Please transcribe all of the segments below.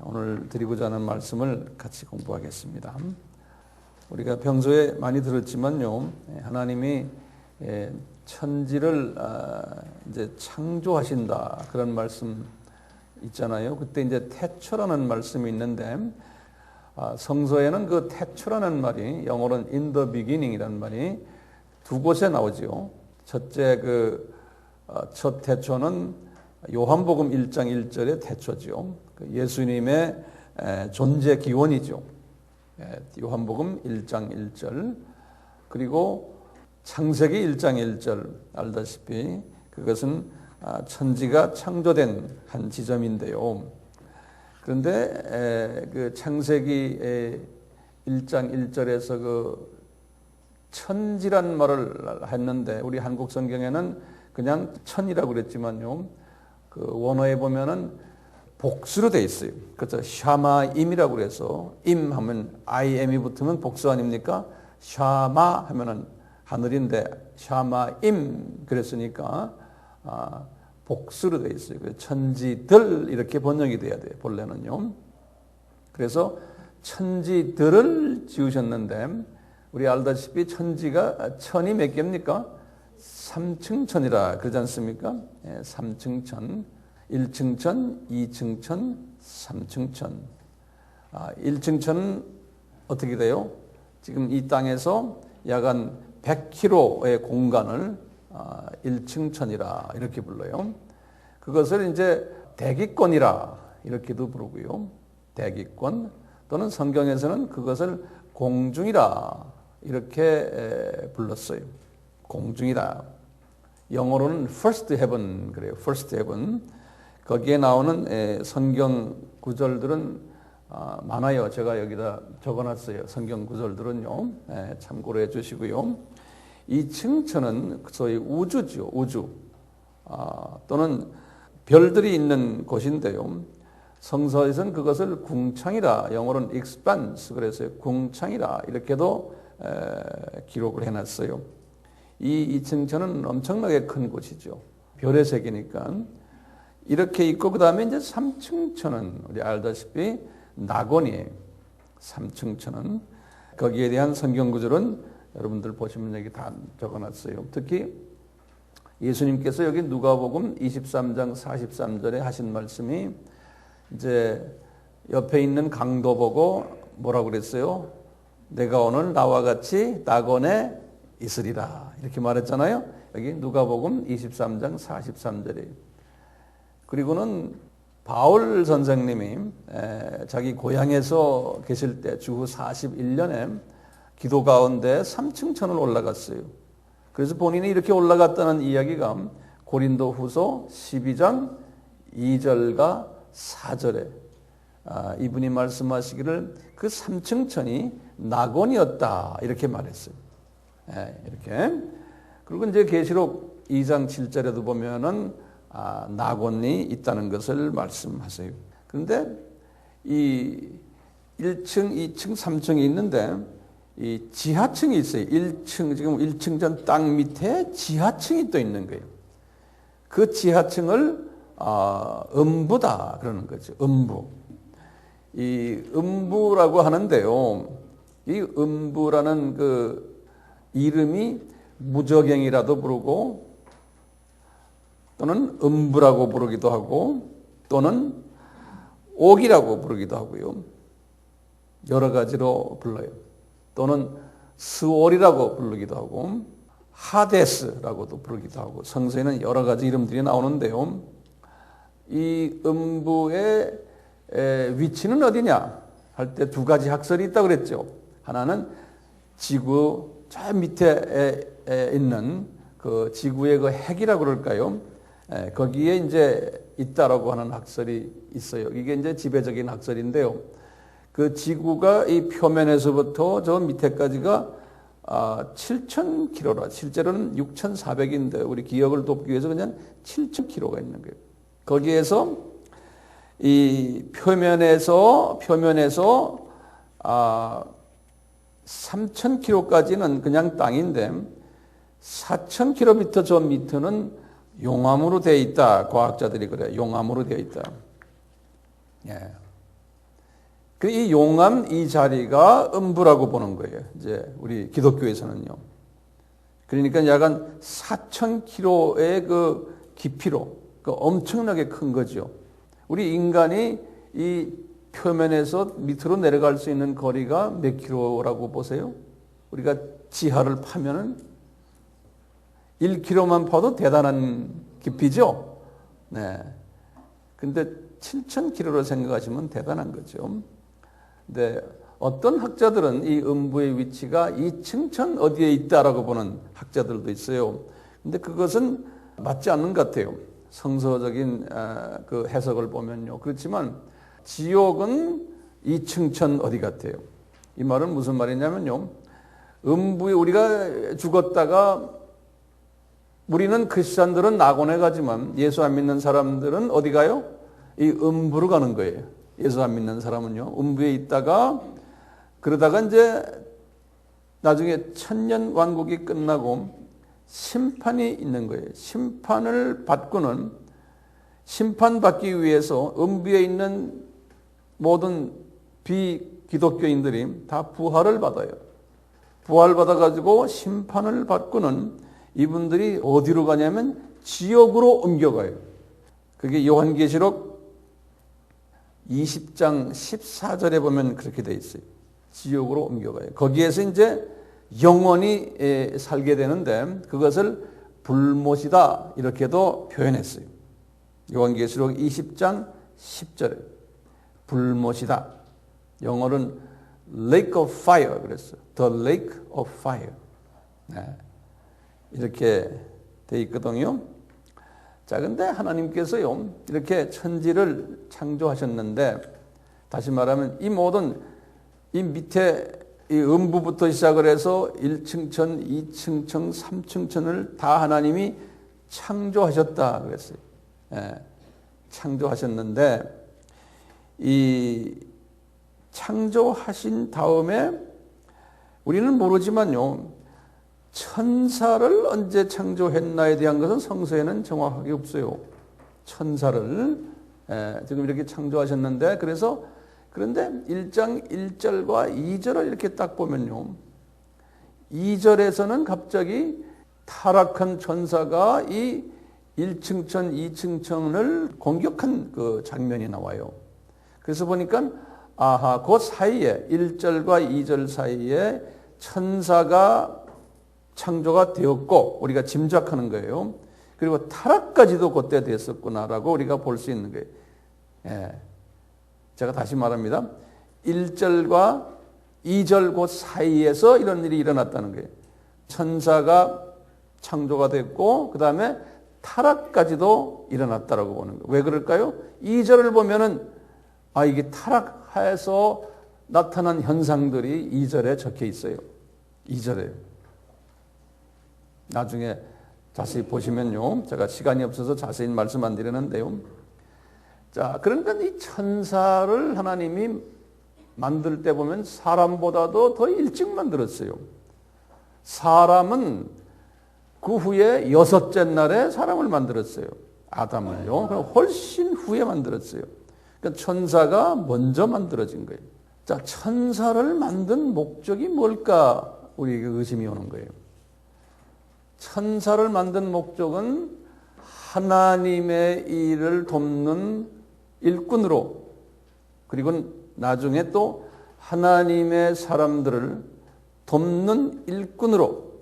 오늘 드리고자 하는 말씀을 같이 공부하겠습니다. 우리가 평소에 많이 들었지만요, 하나님이 천지를 이제 창조하신다 그런 말씀 있잖아요. 그때 이제 태초라는 말씀이 있는데 성서에는 그 태초라는 말이 영어로는 in the beginning이라는 말이 두 곳에 나오죠. 첫째 첫 태초는 요한복음 1장 1절의 태초죠. 예수님의 존재 기원이죠. 요한복음 1장 1절. 그리고 창세기 1장 1절 알다시피 그것은 천지가 창조된 한 지점인데요. 그런데 그 창세기 1장 1절에서 그 천지란 말을 했는데 우리 한국 성경에는 그냥 천이라고 그랬지만요. 그 원어에 보면은 복수로 돼 있어요. 그래서 샤마임이라고 그래서 임 하면 IM이 붙으면 복수 아닙니까? 샤마 하면은 하늘인데 샤마임 그랬으니까 복수로 돼 있어요. 천지들 이렇게 번역이 돼야 돼요. 본래는요. 그래서 천지들을 지으셨는데 우리 알다시피 천지가 천이 몇 개입니까? 3층 천이라 그러지 않습니까? 3층 천, 1층 천, 2층 천, 3층 천. 1층 천은 어떻게 돼요? 지금 이 땅에서 약 한 100km의 공간을 1층 천이라 이렇게 불러요. 그것을 이제 대기권이라 이렇게도 부르고요. 대기권 또는 성경에서는 그것을 공중이라 이렇게 불렀어요. 공중이라. 영어로는 first heaven 그래요. first heaven. 거기에 나오는 성경 구절들은 많아요. 제가 여기다 적어놨어요. 성경 구절들은요. 참고로 해주시고요. 이 층천은 소위 우주죠. 우주. 또는 별들이 있는 곳인데요. 성서에서는 그것을 궁창이라, 영어로는 expanse, 그래서 궁창이라 이렇게도 기록을 해놨어요. 이 층천은 엄청나게 큰 곳이죠. 별의 세계니까. 이렇게 있고 그 다음에 이제 3층천은 우리 알다시피 낙원이에요. 3층천은 거기에 대한 성경 구절은 여러분들 보시면 여기 다 적어놨어요. 특히 예수님께서 여기 누가복음 23장 43절에 하신 말씀이 이제 옆에 있는 강도 보고 뭐라고 그랬어요? 내가 오늘 나와 같이 낙원에 있으리라 이렇게 말했잖아요. 여기 누가복음 23장 43절에. 그리고는 바울 선생님이 자기 고향에서 계실 때 주후 41년에 기도 가운데 3층 천을 올라갔어요. 그래서 본인이 이렇게 올라갔다는 이야기가 고린도 후서 12장 2절과 4절에 이분이 말씀하시기를 그 3층 천이 낙원이었다 이렇게 말했어요. 이렇게. 그리고 이제 계시록 2장 7절에도 보면은 낙원이 있다는 것을 말씀하세요. 그런데 이 1층, 2층, 3층이 있는데 이 지하층이 있어요. 1층, 지금 1층 전 땅 밑에 지하층이 또 있는 거예요. 그 지하층을 음부다 그러는 거죠. 음부. 이 음부라고 하는데요. 이 음부라는 그 이름이 무저갱이라도 부르고 또는 음부라고 부르기도 하고 또는 옥이라고 부르기도 하고요. 여러 가지로 불러요. 또는 스올이라고 부르기도 하고 하데스라고도 부르기도 하고 성서에는 여러 가지 이름들이 나오는데요. 이 음부의 위치는 어디냐 할 때 두 가지 학설이 있다고 그랬죠. 하나는 지구 저 밑에 있는 그 지구의 그 핵이라고 그럴까요? 거기에 이제 있다라고 하는 학설이 있어요. 이게 이제 지배적인 학설인데요. 그 지구가 이 표면에서부터 저 밑에까지가 7,000km라. 실제로는 6,400인데 우리 기억을 돕기 위해서 그냥 7,000km가 있는 거예요. 거기에서 이 표면에서 3,000km까지는 그냥 땅인데 4,000km 저 밑에는 용암으로 되어 있다. 과학자들이 그래요. 용암으로 되어 있다. 예. 이 용암 이 자리가 음부라고 보는 거예요. 이제 우리 기독교에서는요. 그러니까 약 한 4,000km의 그 깊이로 엄청나게 큰 거죠. 우리 인간이 이 표면에서 밑으로 내려갈 수 있는 거리가 몇 킬로라고 보세요? 우리가 지하를 파면은 1km만 파도 대단한 깊이죠. 네. 근데 7,000km로 생각하시면 대단한 거죠. 근데 어떤 학자들은 이 음부의 위치가 이층천 어디에 있다라고 보는 학자들도 있어요. 근데 그것은 맞지 않는 것 같아요. 성서적인 그 해석을 보면요. 그렇지만 지옥은 이층천 어디 같아요. 이 말은 무슨 말이냐면요. 음부에 우리가 죽었다가 우리는 크리스찬들은 낙원에 가지만 예수 안 믿는 사람들은 어디 가요? 이 음부로 가는 거예요. 예수 안 믿는 사람은요. 음부에 있다가 그러다가 이제 나중에 천년 왕국이 끝나고 심판이 있는 거예요. 심판을 받고는 심판받기 위해서 음부에 있는 모든 비기독교인들이 다 부활을 받아요. 부활받아가지고 심판을 받고는 이분들이 어디로 가냐면 지옥으로 옮겨가요. 그게 요한계시록 20장 14절에 보면 그렇게 돼 있어요. 지옥으로 옮겨가요. 거기에서 이제 영원히 살게 되는데 그것을 불못이다 이렇게도 표현했어요. 요한계시록 20장 10절에 불못이다. 영어는 lake of fire 그랬어요. The lake of fire. 네. 이렇게 돼 있거든요. 자, 근데 하나님께서요, 이렇게 천지를 창조하셨는데, 다시 말하면 이 모든, 이 밑에 이 음부부터 시작을 해서 1층천, 2층천, 3층천을 다 하나님이 창조하셨다 그랬어요. 예, 창조하셨는데, 이 창조하신 다음에 우리는 모르지만요, 천사를 언제 창조했나에 대한 것은 성서에는 정확하게 없어요. 천사를 지금 이렇게 창조하셨는데 그런데 1장 1절과 2절을 이렇게 딱 보면요. 2절에서는 갑자기 타락한 천사가 이 1층천, 2층천을 공격한 그 장면이 나와요. 그래서 보니까 아하, 그 사이에 1절과 2절 사이에 천사가 창조가 되었고 우리가 짐작하는 거예요. 그리고 타락까지도 그때 됐었구나라고 우리가 볼 수 있는 거예요. 예. 제가 다시 말합니다. 1절과 2절 그 사이에서 이런 일이 일어났다는 거예요. 천사가 창조가 됐고 그 다음에 타락까지도 일어났다라고 보는 거예요. 왜 그럴까요? 2절을 보면은 이게 타락해서 나타난 현상들이 2절에 적혀 있어요. 2절에요. 나중에 자세히 보시면요. 제가 시간이 없어서 자세히 말씀 안 드리는데요. 자, 그러니까 이 천사를 하나님이 만들 때 보면 사람보다도 더 일찍 만들었어요. 사람은 그 후에 6째 날에 사람을 만들었어요. 아담을요. 훨씬 후에 만들었어요. 그러니까 천사가 먼저 만들어진 거예요. 자, 천사를 만든 목적이 뭘까? 우리에게 의심이 오는 거예요. 천사를 만든 목적은 하나님의 일을 돕는 일꾼으로 그리고 나중에 또 하나님의 사람들을 돕는 일꾼으로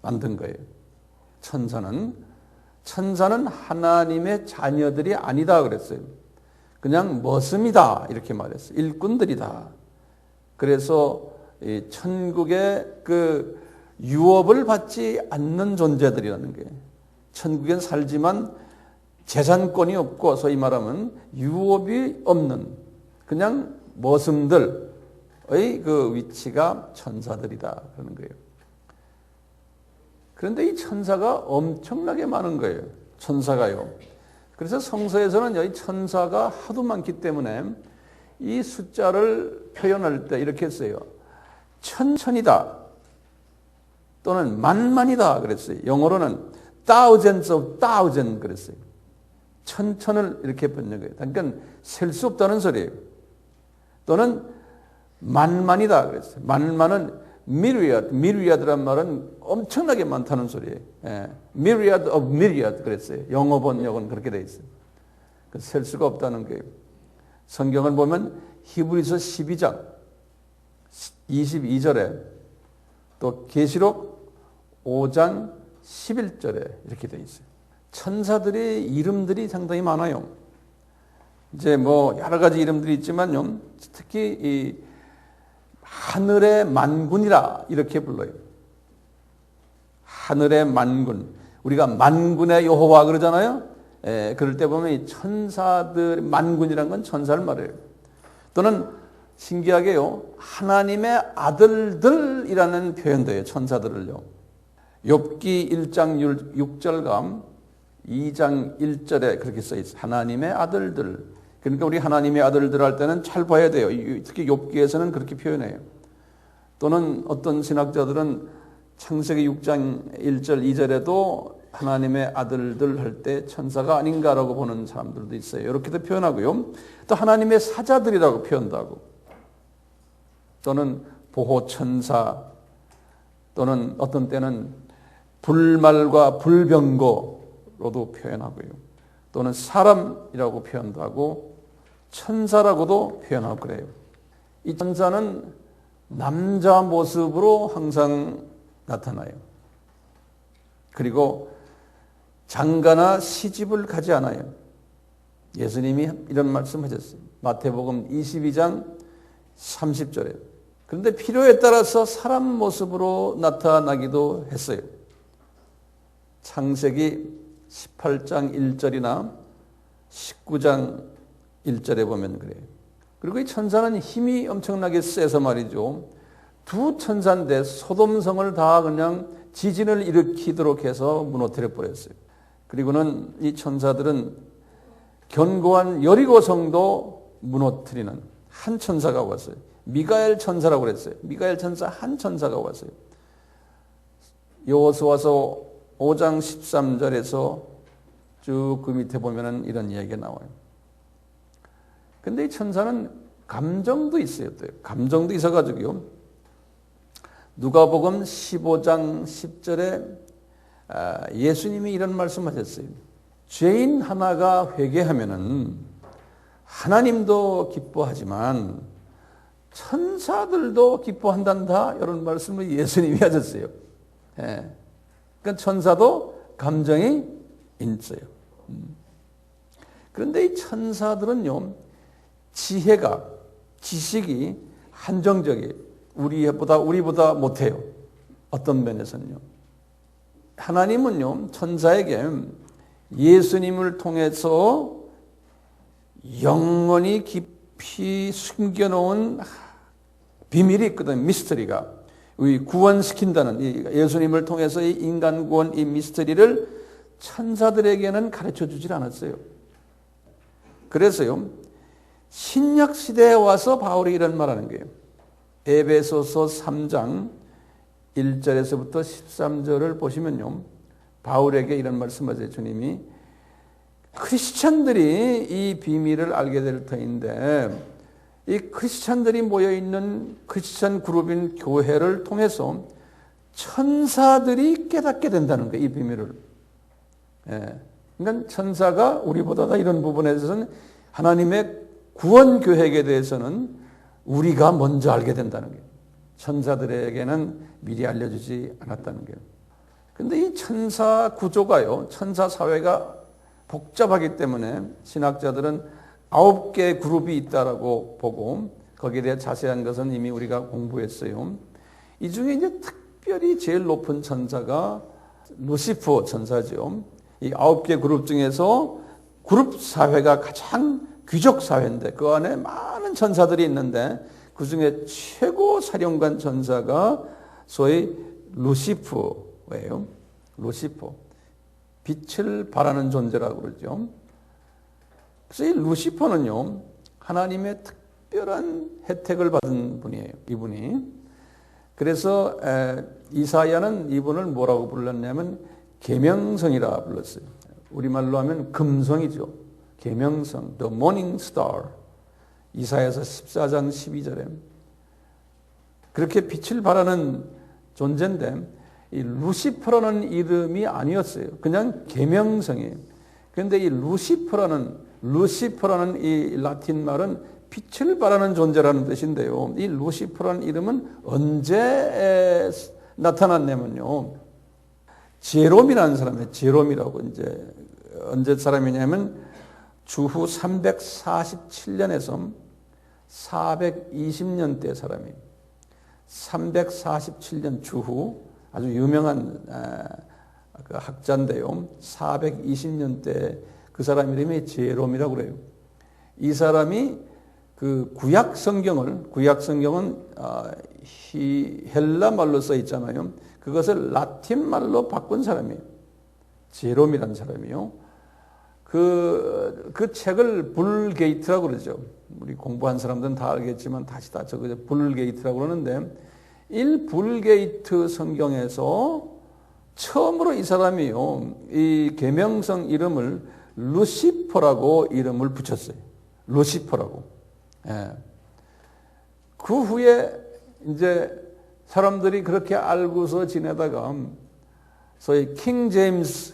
만든 거예요. 천사는 하나님의 자녀들이 아니다 그랬어요. 그냥 머슴이다 이렇게 말했어요. 일꾼들이다. 그래서 이 천국의 그 유업을 받지 않는 존재들이라는 거예요. 천국엔 살지만 재산권이 없고 소위 말하면 유업이 없는 그냥 머슴들의 그 위치가 천사들이다 그러는 거예요. 그런데 이 천사가 엄청나게 많은 거예요. 천사가요. 그래서 성서에서는 이 천사가 하도 많기 때문에 이 숫자를 표현할 때 이렇게 했어요. 천천이다. 또는 만만이다 그랬어요. 영어로는 thousands of thousands 그랬어요. 천천을 이렇게 번역해요. 그러니까 셀 수 없다는 소리예요. 또는 만만이다 그랬어요. 만만은 myriad란 말은 엄청나게 많다는 소리예요. 예. myriad of myriad 그랬어요. 영어 번역은 그렇게 돼 있어요. 셀 수가 없다는 거예요. 성경을 보면 히브리서 12장 22절에 또 계시록 5장 11절에 이렇게 돼 있어요. 천사들의 이름들이 상당히 많아요. 이제 뭐 여러 가지 이름들이 있지만요. 특히 이 하늘의 만군이라 이렇게 불러요. 하늘의 만군. 우리가 만군의 여호와 그러잖아요. 그럴 때 보면 이 천사들 만군이라는 건 천사를 말해요. 또는 신기하게요. 하나님의 아들들이라는 표현도 해요. 천사들을요. 욥기 1장 6절과 2장 1절에 그렇게 써 있어요. 하나님의 아들들. 그러니까 우리 하나님의 아들들 할 때는 잘 봐야 돼요. 특히 욥기에서는 그렇게 표현해요. 또는 어떤 신학자들은 창세기 6장 1절 2절에도 하나님의 아들들 할 때 천사가 아닌가라고 보는 사람들도 있어요. 이렇게도 표현하고요. 또 하나님의 사자들이라고 표현도 하고 또는 보호천사 또는 어떤 때는 불말과 불병거로도 표현하고요. 또는 사람이라고 표현도 하고 천사라고도 표현하고 그래요. 이 천사는 남자 모습으로 항상 나타나요. 그리고 장가나 시집을 가지 않아요. 예수님이 이런 말씀하셨어요. 마태복음 22장 30절에. 그런데 필요에 따라서 사람 모습으로 나타나기도 했어요. 창세기 18장 1절이나 19장 1절에 보면 그래요. 그리고 이 천사는 힘이 엄청나게 세서 말이죠. 두 천사인데 소돔성을 다 그냥 지진을 일으키도록 해서 무너뜨려 버렸어요. 그리고는 이 천사들은 견고한 여리고성도 무너뜨리는 한 천사가 왔어요. 미가엘 천사라고 그랬어요. 미가엘 천사 한 천사가 왔어요. 여호수아서 5장 13절에서 쭉 그 밑에 보면은 이런 이야기가 나와요. 근데 이 천사는 감정도 있어요. 감정도 있어가지고요. 누가복음 15장 10절에 예수님이 이런 말씀하셨어요. 죄인 하나가 회개하면은 하나님도 기뻐하지만 천사들도 기뻐한단다. 이런 말씀을 예수님이 하셨어요. 예. 그러니까 천사도 감정이 있어요. 그런데 이 천사들은요, 지식이 한정적이에요. 우리보다 못해요. 어떤 면에서는요. 하나님은요, 천사에게 예수님을 통해서 영원히 깊이 숨겨놓은 비밀이 있거든, 미스터리가. 구원시킨다는, 예수님을 통해서 이 인간 구원, 이 미스터리를 천사들에게는 가르쳐 주질 않았어요. 그래서요, 신약 시대에 와서 바울이 이런 말하는 거예요. 에베소서 3장 1절에서부터 13절을 보시면요, 바울에게 이런 말씀하세요. 주님이 크리스찬들이 이 비밀을 알게 될 터인데 이 크리스찬들이 모여있는 크리스찬 그룹인 교회를 통해서 천사들이 깨닫게 된다는 거예요. 이 비밀을. 예. 그러니까 천사가 우리보다 이런 부분에서는 하나님의 구원 계획에 대해서는 우리가 먼저 알게 된다는 거예요. 천사들에게는 미리 알려주지 않았다는 거예요. 그런데 이 천사 구조가요, 천사 사회가 복잡하기 때문에 신학자들은 9개 그룹이 있다라고 보고 거기에 대해 자세한 것은 이미 우리가 공부했어요. 이 중에 이제 특별히 제일 높은 천사가 루시퍼 천사죠. 이 9개 그룹 중에서 그룹 사회가 가장 귀족 사회인데 그 안에 많은 천사들이 있는데 그 중에 최고 사령관 천사가 소위 루시퍼예요. 루시퍼. 빛을 발하는 존재라고 그러죠. 그래서 이 루시퍼는요, 하나님의 특별한 혜택을 받은 분이에요. 이분이. 그래서 이사야는 이분을 뭐라고 불렀냐면 계명성이라 불렀어요. 우리말로 하면 금성이죠. 계명성, the morning star. 이사야서 14장 12절에 그렇게 빛을 발하는 존재인데 이 루시퍼라는 이름이 아니었어요. 그냥 계명성이에요. 그런데 이 루시퍼라는 이 라틴 말은 빛을 발하는 존재라는 뜻인데요. 이 루시퍼라는 이름은 언제 나타났냐면요. 제롬이라는 사람이에요. 제롬이라고 이제 언제 사람이냐면 주후 347년에서 420년대 사람이에요. 347년 주후 아주 유명한 그 학자인데요. 420년대 그 사람 이름이 제롬이라고 그래요. 이 사람이 그 구약 성경은 헬라 말로 써 있잖아요. 그것을 라틴 말로 바꾼 사람이에요. 제롬이라는 사람이요. 그 책을 불게이트라고 그러죠. 우리 공부한 사람들은 다 알겠지만 다시 다 적어져 불게이트라고 그러는데 이 불게이트 성경에서 처음으로 이 사람이요. 이 계명성 이름을 루시퍼라고 이름을 붙였어요. 루시퍼라고. 예. 그 후에 이제 사람들이 그렇게 알고서 지내다가 소위 킹 제임스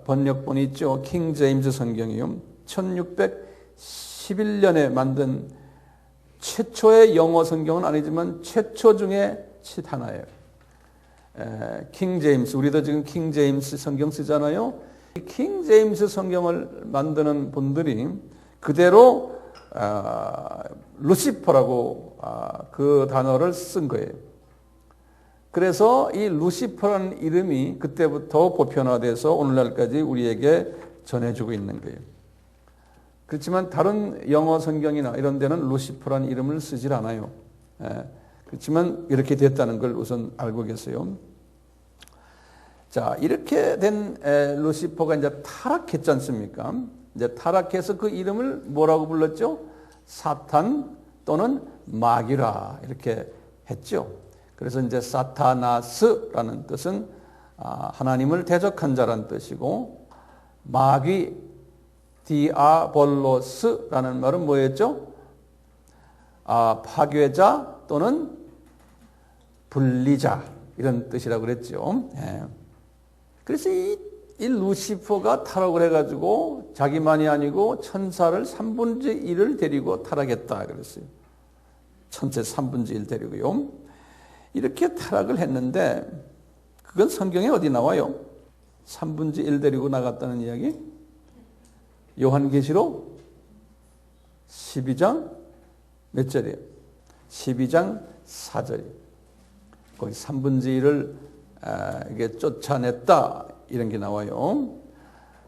번역본이 있죠. 킹 제임스 성경이요. 1611년에 만든 최초의 영어 성경은 아니지만 최초 중에 하나예요. 킹 제임스, 우리도 지금 킹 제임스 성경 쓰잖아요. 킹 제임스 성경을 만드는 분들이 그대로 루시퍼라고 그 단어를 쓴 거예요. 그래서 이 루시퍼라는 이름이 그때부터 보편화돼서 오늘날까지 우리에게 전해주고 있는 거예요. 그렇지만 다른 영어 성경이나 이런 데는 루시퍼라는 이름을 쓰질 않아요. 그렇지만 이렇게 됐다는 걸 우선 알고 계세요. 자, 이렇게 된 루시퍼가 이제 타락했지 않습니까? 이제 타락해서 그 이름을 뭐라고 불렀죠? 사탄 또는 마귀라 이렇게 했죠. 그래서 이제 사타나스라는 뜻은 하나님을 대적한 자라는 뜻이고 마귀 디아볼로스라는 말은 뭐였죠? 파괴자 또는 분리자 이런 뜻이라고 그랬죠. 예. 그래서 이 루시퍼가 타락을 해가지고 자기만이 아니고 천사를 3분의 1을 데리고 타락했다 그랬어요. 천체 3분의 1 데리고요. 이렇게 타락을 했는데 그건 성경에 어디 나와요? 3분의 1 데리고 나갔다는 이야기? 요한계시록 12장 몇 절이에요? 12장 4절이에요. 거기 3분의 1을 이게 쫓아냈다 이런 게 나와요.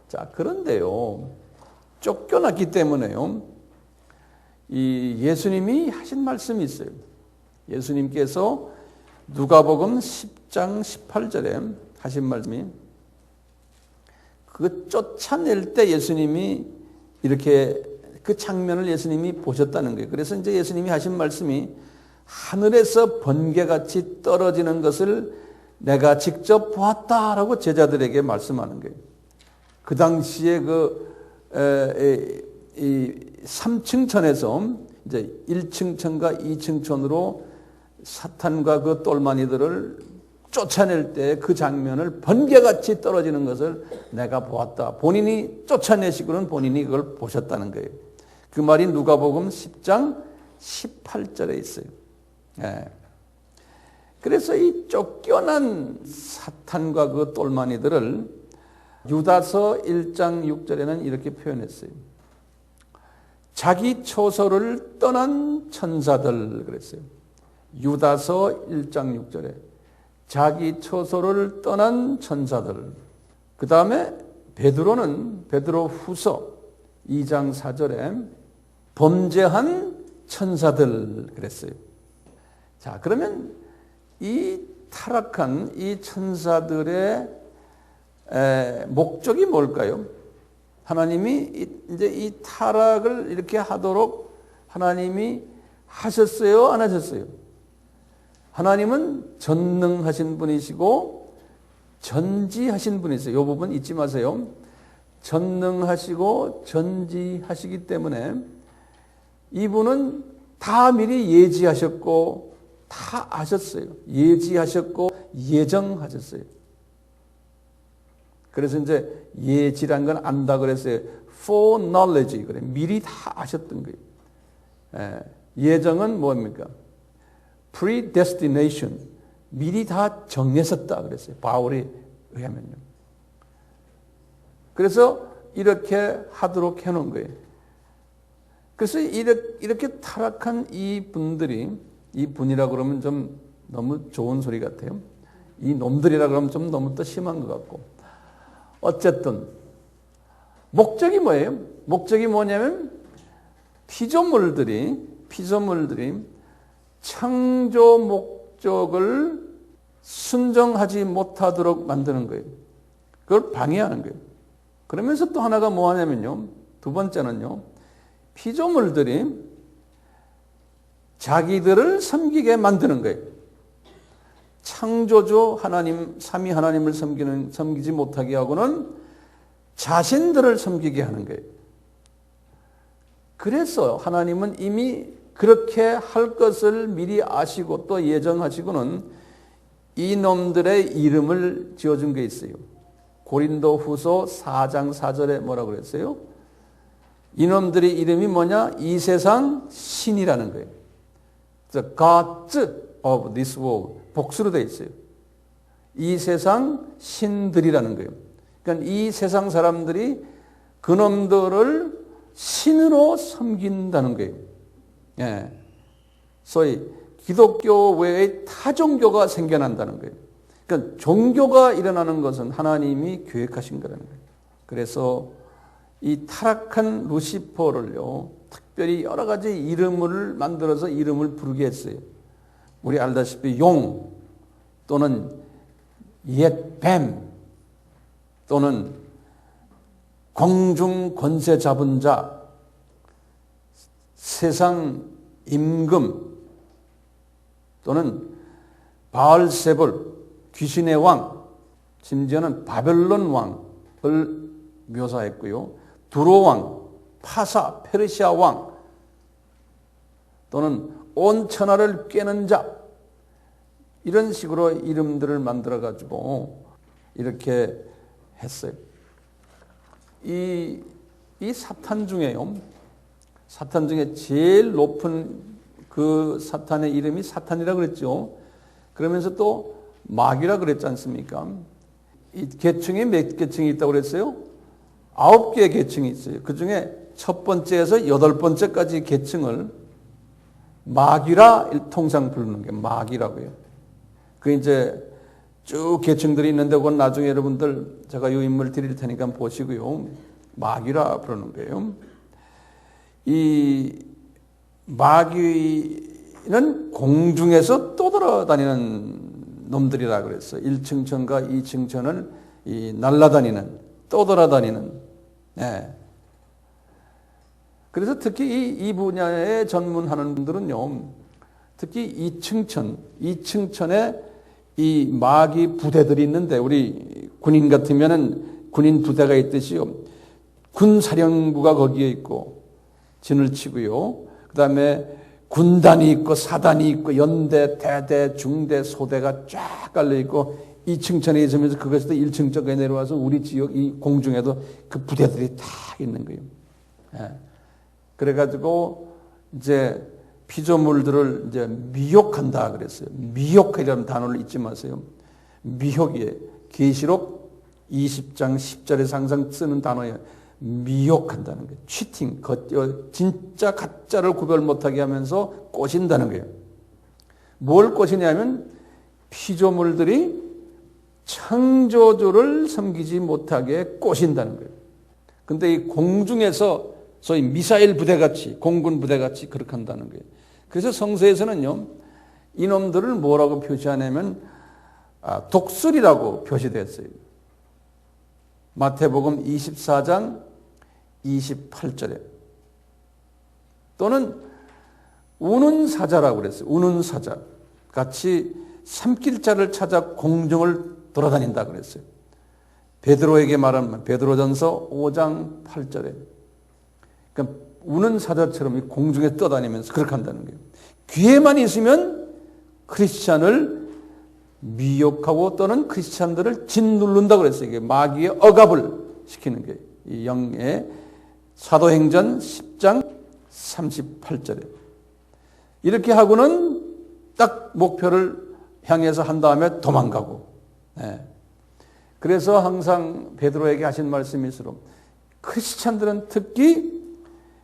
자, 그런데요. 쫓겨났기 때문에요. 이 예수님이 하신 말씀이 있어요. 예수님께서 누가복음 10장 18절에 하신 말씀이 그 쫓아낼 때 예수님이 이렇게 그 장면을 예수님이 보셨다는 거예요. 그래서 이제 예수님이 하신 말씀이 하늘에서 번개같이 떨어지는 것을 내가 직접 보았다라고 제자들에게 말씀하는 거예요. 그 당시에 이 3층 천에서 이제 1층 천과 2층 천으로 사탄과 그 똘마니들을 쫓아낼 때 그 장면을 번개같이 떨어지는 것을 내가 보았다. 본인이 쫓아내시고는 본인이 그걸 보셨다는 거예요. 그 말이 누가복음 10장 18절에 있어요. 예. 그래서 이 쫓겨난 사탄과 그 똘마니들을 유다서 1장 6절에는 이렇게 표현했어요. 자기 처소를 떠난 천사들 그랬어요. 유다서 1장 6절에 자기 처소를 떠난 천사들. 그 다음에 베드로 후서 2장 4절에 범죄한 천사들 그랬어요. 자, 그러면 이 타락한 이 천사들의 목적이 뭘까요? 하나님이 이제 이 타락을 이렇게 하도록 하나님이 하셨어요? 안 하셨어요? 하나님은 전능하신 분이시고 전지하신 분이세요. 이 부분 잊지 마세요. 전능하시고 전지하시기 때문에 이분은 다 미리 예지하셨고 다 아셨어요. 예지하셨고 예정하셨어요. 그래서 이제 예지란 건 안다 그랬어요. foreknowledge 그래. 미리 다 아셨던 거예요. 예정은 뭡니까? predestination. 미리 다 정했었다 그랬어요. 바울에 의하면요. 그래서 이렇게 하도록 해놓은 거예요. 그래서 이렇게 타락한 이 분들이, 이 분이라 그러면 좀 너무 좋은 소리 같아요. 이 놈들이라 그러면 좀 너무 또 심한 것 같고. 어쨌든 목적이 뭐예요? 목적이 뭐냐면 피조물들이 창조 목적을 순종하지 못하도록 만드는 거예요. 그걸 방해하는 거예요. 그러면서 또 하나가 뭐 하냐면요. 두 번째는요. 피조물들이 자기들을 섬기게 만드는 거예요. 창조주 하나님, 삼위 하나님을 섬기지 못하게 하고는 자신들을 섬기게 하는 거예요. 그래서 하나님은 이미 그렇게 할 것을 미리 아시고 또 예정하시고는 이놈들의 이름을 지어준 게 있어요. 고린도 후서 4장 4절에 뭐라고 그랬어요? 이놈들의 이름이 뭐냐? 이 세상 신이라는 거예요. The gods of this world. 복수로 되어 있어요. 이 세상 신들이라는 거예요. 그러니까 이 세상 사람들이 그놈들을 신으로 섬긴다는 거예요. 예. 소위 기독교 외의 타종교가 생겨난다는 거예요. 그러니까 종교가 일어나는 것은 하나님이 계획하신 거라는 거예요. 그래서 이 타락한 루시퍼를요, 특별히 여러 가지 이름을 만들어서 이름을 부르게 했어요. 우리 알다시피 용 또는 옛뱀 또는 공중 권세 잡은 자, 세상 임금 또는 바알세불, 귀신의 왕, 심지어는 바벨론 왕을 묘사했고요. 두로 왕, 파사, 페르시아 왕 또는 온 천하를 꿰는 자, 이런 식으로 이름들을 만들어 가지고 이렇게 했어요. 이 사탄 중에요. 사탄 중에 제일 높은 그 사탄의 이름이 사탄이라고 그랬죠. 그러면서 또 마귀라 그랬지 않습니까? 이 계층이 몇 계층이 있다고 그랬어요? 9개의 계층이 있어요. 그 중에 첫 번째에서 8번째까지 계층을 마귀라 통상 부르는 게 마귀라고요. 그 이제 쭉 계층들이 있는데 그건 나중에 여러분들 제가 이 인물 드릴 테니까 보시고요. 마귀라 부르는 거예요. 이 마귀는 공중에서 떠돌아다니는 놈들이라 그랬어요. 1층 천과 2층 천을 날아다니는, 떠돌아다니는. 네. 그래서 특히 이 분야에 전문하는 분들은요, 특히 2층 천에 이 마귀 부대들이 있는데, 우리 군인 같으면은 군인 부대가 있듯이요, 군사령부가 거기에 있고, 진을 치고요. 그 다음에 군단이 있고, 사단이 있고, 연대, 대대, 중대, 소대가 쫙 깔려있고, 2층 천에 있으면서 그것에서 1층 쪽에 내려와서 우리 지역 이 공중에도 그 부대들이 다 있는 거예요. 예. 그래가지고 이제 피조물들을 이제 미혹한다 그랬어요. 미혹이라는 단어를 잊지 마세요. 미혹이에요. 계시록 20장 10절에서 항상 쓰는 단어예요. 미혹한다는 거예요. 치팅, 진짜 가짜를 구별 못하게 하면서 꼬신다는 거예요. 뭘 꼬시냐면 피조물들이 창조주를 섬기지 못하게 꼬신다는 거예요. 근데 이 공중에서 소위 미사일 부대같이, 공군 부대같이 그렇게 한다는 거예요. 그래서 성서에서는요, 이놈들을 뭐라고 표시하냐면 독수리라고 표시됐어요. 마태복음 24장 28절에. 또는 우는 사자라고 그랬어요. 우는 사자. 같이 삼킬자를 찾아 공중을 돌아다닌다 그랬어요. 베드로에게 말하면 베드로전서 5장 8절에. 그러니까 우는 사자처럼 공중에 떠다니면서 그렇게 한다는 거예요. 귀에만 있으면 크리스찬을 미혹하고 또는 크리스찬들을 짓누른다고 그랬어요. 이게 마귀의 억압을 시키는 게 이 영의 사도행전 10장 38절에 이렇게 하고는 딱 목표를 향해서 한 다음에 도망가고. 네. 그래서 항상 베드로에게 하신 말씀이 있으로 크리스찬들은 특히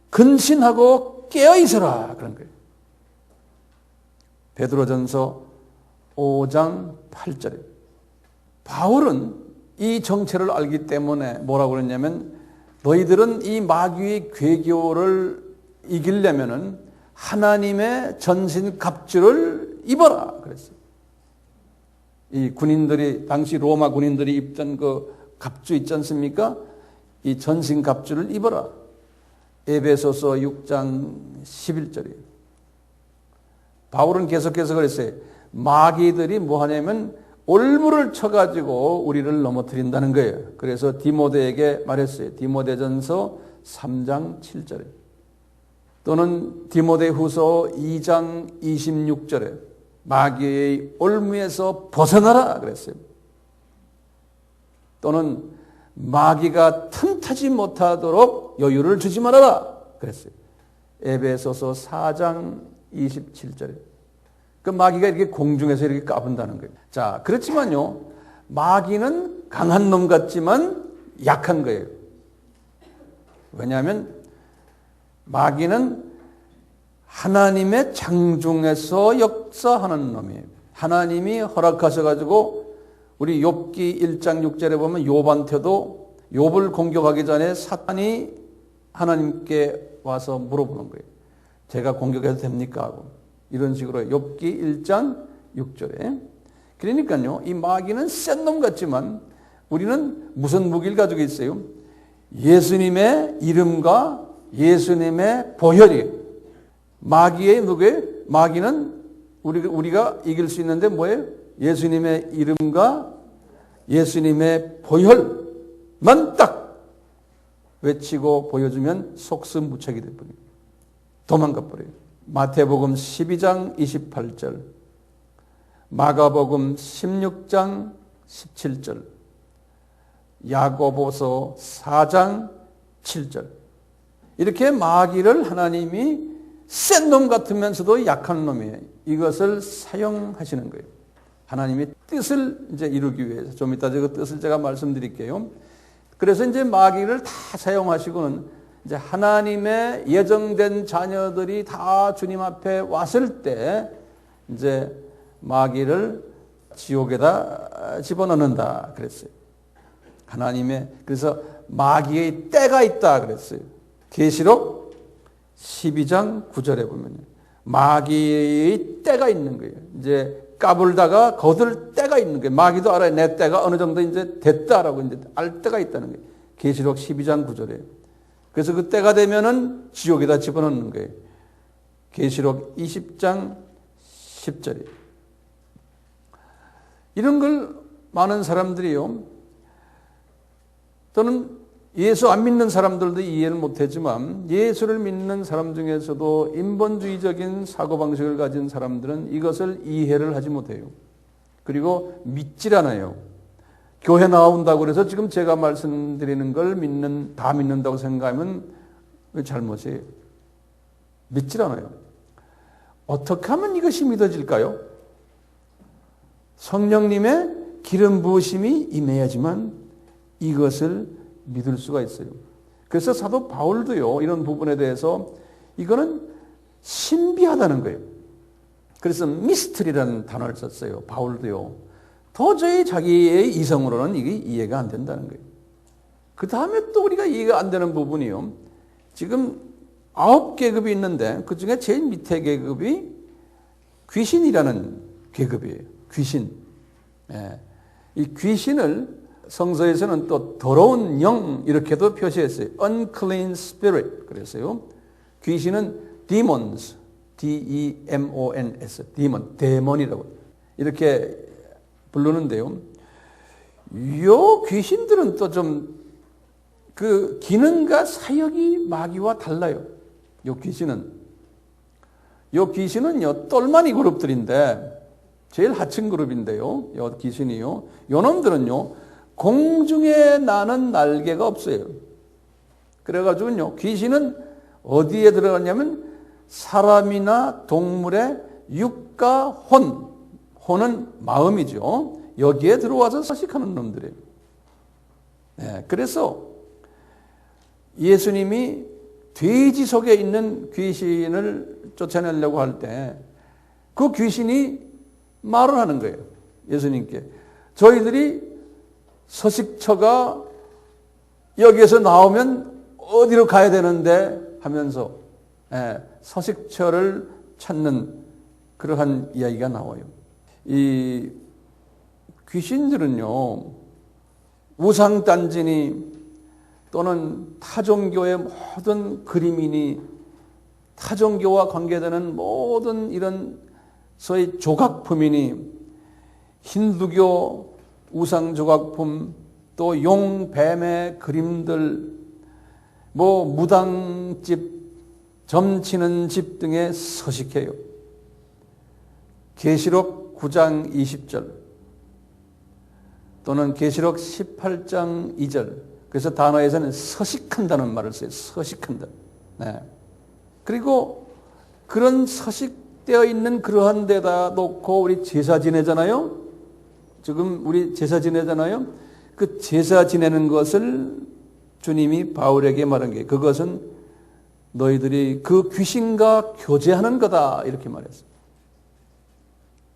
근신하고 깨어 있어라 그런 거예요. 베드로전서 5장 8절에 바울은 이 정체를 알기 때문에 뭐라고 그랬냐면 너희들은 이 마귀의 괴교를 이기려면은 하나님의 전신 갑주를 입어라 그랬어요. 이 군인들이 당시 로마 군인들이 입던 그 갑주 있지 않습니까? 이 전신 갑주를 입어라. 에베소서 6장 11절이에요. 바울은 계속해서 그랬어요. 마귀들이 뭐 하냐면 올무를 쳐가지고 우리를 넘어뜨린다는 거예요. 그래서 디모데에게 말했어요. 디모데전서 3장 7절에 또는 디모데후서 2장 26절에 마귀의 올무에서 벗어나라 그랬어요. 또는 마귀가 틈타지 못하도록 여유를 주지 말아라 그랬어요. 에베소서 4장 27절에 그 마귀가 이렇게 공중에서 이렇게 까분다는 거예요. 자, 그렇지만요, 마귀는 강한 놈 같지만 약한 거예요. 왜냐하면 마귀는 하나님의 장중에서 역사하는 놈이에요. 하나님이 허락하셔가지고 우리 욥기 1장 6절에 보면 욥한테도 욥을 공격하기 전에 사탄이 하나님께 와서 물어보는 거예요. 제가 공격해도 됩니까? 하고. 이런 식으로 욥기 1장 6절에 그러니까요, 이 마귀는 센 놈 같지만 우리는 무슨 무기를 가지고 있어요? 예수님의 이름과 예수님의 보혈이에요. 마귀의 누구예요? 마귀는 우리가 이길 수 있는데 뭐예요? 예수님의 이름과 예수님의 보혈만 딱 외치고 보여주면 속수무책이 돼버려요. 도망가 버려요. 마태복음 12장 28절, 마가복음 16장 17절, 야고보서 4장 7절. 이렇게 마귀를 하나님이 센 놈 같으면서도 약한 놈이에요. 이것을 사용하시는 거예요. 하나님의 뜻을 이제 이루기 위해서. 좀 이따 그 뜻을 제가 말씀드릴게요. 그래서 이제 마귀를 다 사용하시고는 이제 하나님의 예정된 자녀들이 다 주님 앞에 왔을 때 이제 마귀를 지옥에다 집어넣는다 그랬어요. 그래서 마귀의 때가 있다 그랬어요. 계시록 12장 9절에 보면 마귀의 때가 있는 거예요. 이제 까불다가 거둘 때가 있는 거예요. 마귀도 알아요. 내 때가 어느 정도 이제 됐다라고 이제 알 때가 있다는 거예요. 계시록 12장 9절에. 그래서 그 때가 되면은 지옥에다 집어넣는 거예요. 계시록 20장 10절에. 이런 걸 많은 사람들이요. 또는 예수 안 믿는 사람들도 이해를 못하지만 예수를 믿는 사람 중에서도 인본주의적인 사고방식을 가진 사람들은 이것을 이해를 하지 못해요. 그리고 믿질 않아요. 교회 나온다고 해서 지금 제가 말씀드리는 걸 다 믿는다고 생각하면 잘못이에요. 믿질 않아요. 어떻게 하면 이것이 믿어질까요? 성령님의 기름 부으심이 임해야지만 이것을 믿을 수가 있어요. 그래서 사도 바울도요, 이런 부분에 대해서 이거는 신비하다는 거예요. 그래서 미스터리라는 단어를 썼어요. 바울도요. 도저히 자기의 이성으로는 이게 이해가 안 된다는 거예요. 그 다음에 또 우리가 이해가 안 되는 부분이요. 지금 9계급이 있는데 그 중에 제일 밑에 계급이 귀신이라는 계급이에요. 귀신. 예. 이 귀신을 성서에서는 또 더러운 영 이렇게도 표시했어요. unclean spirit 그랬어요. 귀신은 demons, D-E-M-O-N-S, demon, 데몬이라고 이렇게 부르는데요. 요 귀신들은 또 좀 그 기능과 사역이 마귀와 달라요. 요 귀신은요 똘마니 그룹들인데 제일 하층 그룹인데요. 요 귀신이요. 요 놈들은요, 공중에 나는 날개가 없어요. 그래가지고요, 귀신은 어디에 들어갔냐면 사람이나 동물의 육과 혼은 마음이죠. 여기에 들어와서 서식하는 놈들이에요. 네, 그래서 예수님이 돼지 속에 있는 귀신을 쫓아내려고 할 때 그 귀신이 말을 하는 거예요. 예수님께. 저희들이 서식처가 여기에서 나오면 어디로 가야 되는데 하면서 서식처를 찾는 그러한 이야기가 나와요. 이 귀신들은요, 우상단지니 또는 타종교의 모든 그림이니 타종교와 관계되는 모든 이런 소위 조각품이니 힌두교 우상 조각품 또 용, 뱀의 그림들 뭐 무당집, 점치는 집 등에 서식해요. 계시록 9장 20절 또는 계시록 18장 2절 그래서 단어에서는 서식한다는 말을 써요. 서식한다. 네. 그리고 그런 서식되어 있는 그러한 데다 놓고 우리 제사 지내잖아요. 지금 우리 제사 지내잖아요. 그 제사 지내는 것을 주님이 바울에게 말한 게 그것은 너희들이 그 귀신과 교제하는 거다 이렇게 말했어요.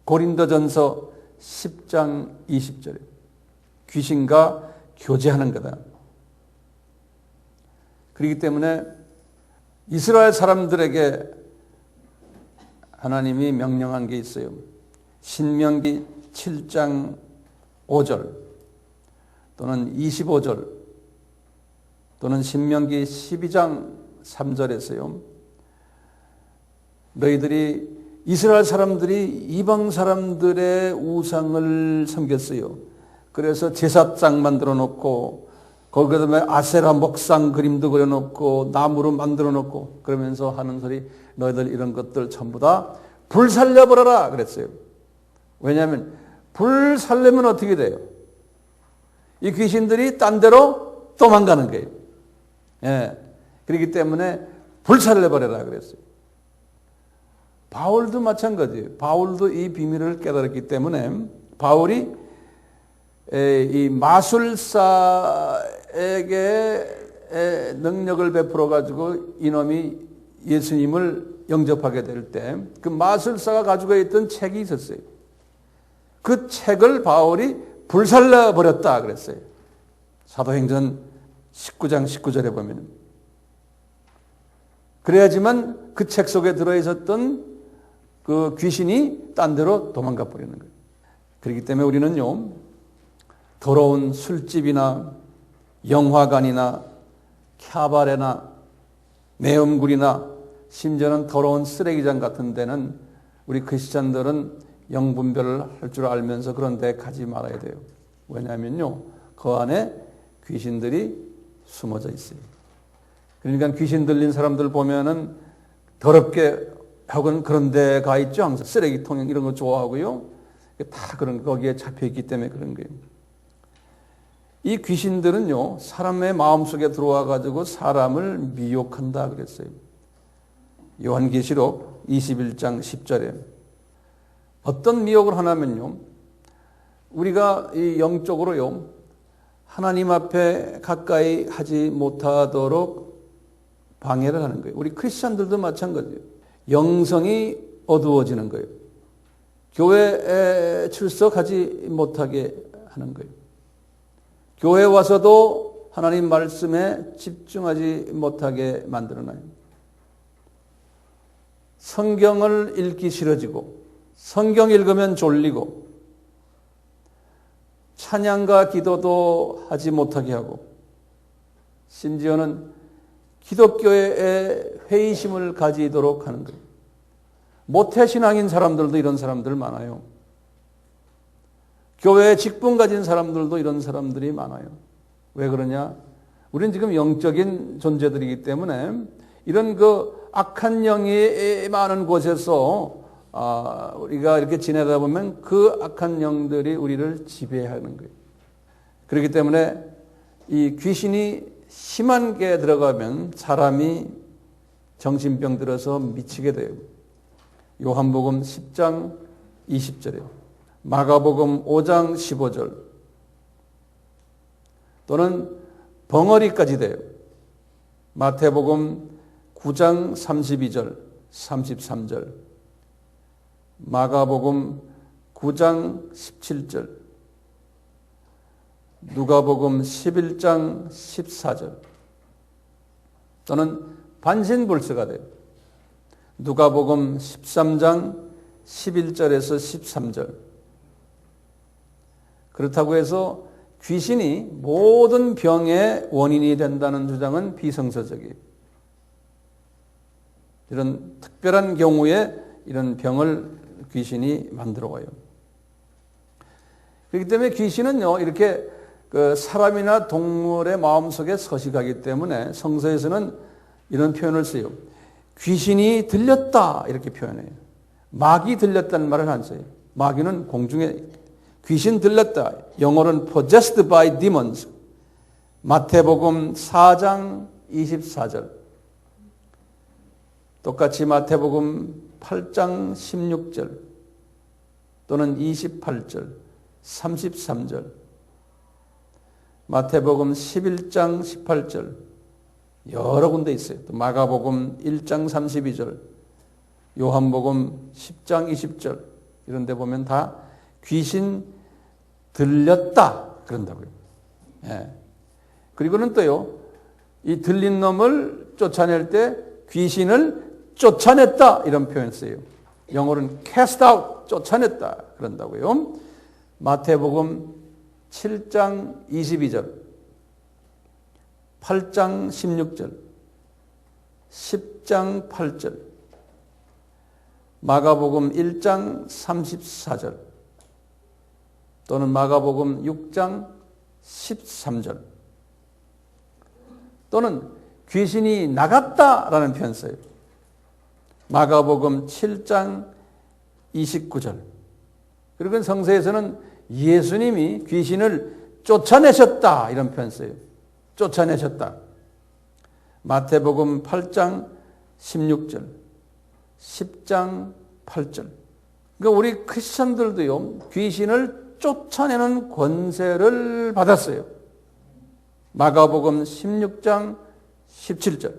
고린도전서 10장 20절에 귀신과 교제하는 거다. 그렇기 때문에 이스라엘 사람들에게 하나님이 명령한 게 있어요. 신명기 7장 5절 또는 25절 또는 신명기 12장 3절에서요. 너희들이 이스라엘 사람들이 이방 사람들의 우상을 섬겼어요. 그래서 제사장 만들어 놓고 거기에 아세라 목상 그림도 그려놓고 나무로 만들어 놓고 그러면서 하는 소리 너희들 이런 것들 전부 다 불살려버려라 그랬어요. 왜냐하면 불살려면 어떻게 돼요? 이 귀신들이 딴 데로 도망가는 거예요. 예. 그렇기 때문에 불살려버려라 그랬어요. 바울도 마찬가지예요. 바울도 이 비밀을 깨달았기 때문에 바울이 이 마술사에게 능력을 베풀어 가지고 이놈이 예수님을 영접하게 될 때 그 마술사가 가지고 있던 책이 있었어요. 그 책을 바울이 불살라 버렸다 그랬어요. 사도행전 19장 19절에 보면 그래야지만 그 책 속에 들어 있었던 그 귀신이 딴 데로 도망가 버리는 거예요. 그렇기 때문에 우리는요, 더러운 술집이나 영화관이나 캬바레나 매음굴이나 심지어는 더러운 쓰레기장 같은 데는 우리 크리스찬들은 영분별을 할 줄 알면서 그런 데 가지 말아야 돼요. 왜냐하면요, 그 안에 귀신들이 숨어져 있어요. 그러니까 귀신 들린 사람들 보면은 더럽게 하고는 그런 데 가 있죠. 항상 쓰레기통 이런 거 좋아하고요. 다 그런 거기에 잡혀 있기 때문에 그런 거예요. 이 귀신들은요, 사람의 마음속에 들어와 가지고 사람을 미혹한다 그랬어요. 요한계시록 21장 10절에 어떤 미혹을 하냐면요, 우리가 이 영적으로요, 하나님 앞에 가까이 하지 못하도록 방해를 하는 거예요. 우리 크리스찬들도 마찬가지예요. 영성이 어두워지는 거예요. 교회에 출석하지 못하게 하는 거예요. 교회 와서도 하나님 말씀에 집중하지 못하게 만들어놔요. 성경을 읽기 싫어지고 성경 읽으면 졸리고 찬양과 기도도 하지 못하게 하고 심지어는 기독교에 회의심을 가지도록 하는 거예요. 모태신앙인 사람들도 이런 사람들 많아요. 교회에 직분 가진 사람들도 이런 사람들이 많아요. 왜 그러냐? 우리는 지금 영적인 존재들이기 때문에 이런 그 악한 영이 많은 곳에서 우리가 이렇게 지내다 보면 그 악한 영들이 우리를 지배하는 거예요. 그렇기 때문에 이 귀신이 심한 게 들어가면 사람이 정신병 들어서 미치게 돼요. 요한복음 10장 20절에 마가복음 5장 15절 또는 벙어리까지 돼요. 마태복음 9장 32절 33절 마가복음 9장 17절 누가복음 11장 14절 또는 반신불수가 돼요. 누가복음 13장 11절에서 13절. 그렇다고 해서 귀신이 모든 병의 원인이 된다는 주장은 비성서적이에요. 이런 특별한 경우에 이런 병을 귀신이 만들어 와요. 그렇기 때문에 귀신은요, 이렇게 그 사람이나 동물의 마음속에 서식하기 때문에 성서에서는 이런 표현을 써요. 귀신이 들렸다 이렇게 표현해요. 마귀 들렸다는 말을 안 써요. 마귀는 공중에 귀신 들렸다. 영어로는 possessed by demons. 마태복음 4장 24절. 똑같이 마태복음 8장 16절 또는 28절, 33절. 마태복음 11장 18절. 여러 군데 있어요. 또 마가복음 1장 32절, 요한복음 10장 20절 이런 데 보면 다 귀신 들렸다 그런다고요. 예. 그리고는 또요, 이 들린 놈을 쫓아낼 때 귀신을 쫓아냈다 이런 표현 써요. 영어로는 cast out, 쫓아냈다 그런다고요. 마태복음 7장 22절 8장 16절, 10장 8절, 마가복음 1장 34절, 또는 마가복음 6장 13절, 또는 귀신이 나갔다라는 표현 써요. 마가복음 7장 29절. 그리고 성서에서는 예수님이 귀신을 쫓아내셨다 이런 표현 써요. 쫓아내셨다. 마태복음 8장 16절, 10장 8절. 그러니까 우리 크리스천들도요, 귀신을 쫓아내는 권세를 받았어요. 마가복음 16장 17절.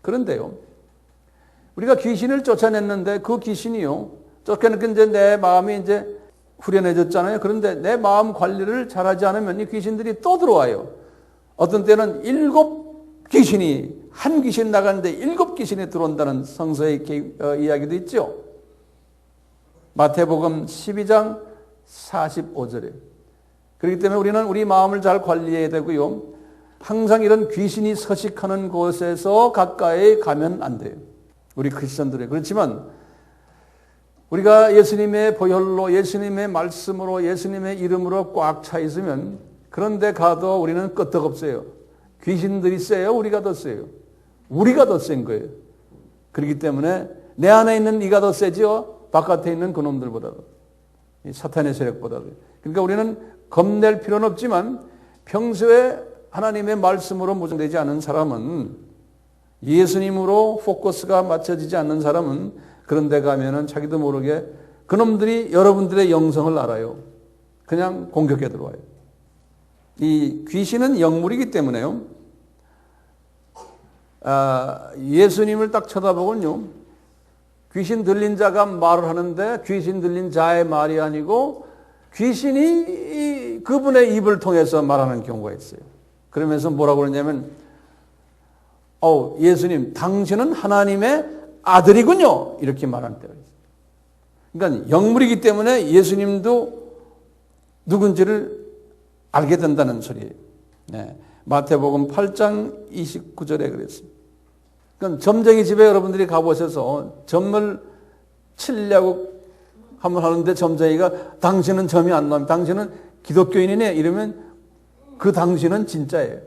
그런데요, 우리가 귀신을 쫓아냈는데 그 귀신이요, 쫓아내니까 이제 내 마음이 이제 후련해졌잖아요. 그런데 내 마음 관리를 잘하지 않으면 이 귀신들이 또 들어와요. 어떤 때는 7 귀신이, 한 귀신 나가는데 7 귀신이 들어온다는 성서의 이야기도 있죠. 마태복음 12장 45절에. 그렇기 때문에 우리는 우리 마음을 잘 관리해야 되고요. 항상 이런 귀신이 서식하는 곳에서 가까이 가면 안 돼요. 우리 크리스천들이. 그렇지만 우리가 예수님의 보혈로, 예수님의 말씀으로, 예수님의 이름으로 꽉 차 있으면 그런데 가도 우리는 끄떡없어요. 귀신들이 세요? 우리가 더 세요? 우리가 더 센 거예요. 그렇기 때문에 내 안에 있는 이가 더 세죠? 바깥에 있는 그놈들보다도. 사탄의 세력보다도. 그러니까 우리는 겁낼 필요는 없지만 평소에 하나님의 말씀으로 무장되지 않은 사람은, 예수님으로 포커스가 맞춰지지 않는 사람은 그런 데 가면은 자기도 모르게 그놈들이 여러분들의 영성을 알아요. 그냥 공격해 들어와요. 이 귀신은 영물이기 때문에요. 예수님을 딱 쳐다보면요, 귀신 들린 자가 말을 하는데 귀신 들린 자의 말이 아니고 귀신이 그분의 입을 통해서 말하는 경우가 있어요. 그러면서 뭐라고 그러냐면, 예수님, 당신은 하나님의 아들이군요. 이렇게 말하는 때가 있어요. 그러니까 영물이기 때문에 예수님도 누군지를 알게 된다는 소리예요. 네. 마태복음 8장 29절에 그랬습니다. 그러니까 점쟁이 집에 여러분들이 가보셔서 점을 치려고 한번 하는데 점쟁이가 당신은 점이 안 나면 당신은 기독교인이네 이러면 그 당신은 진짜예요.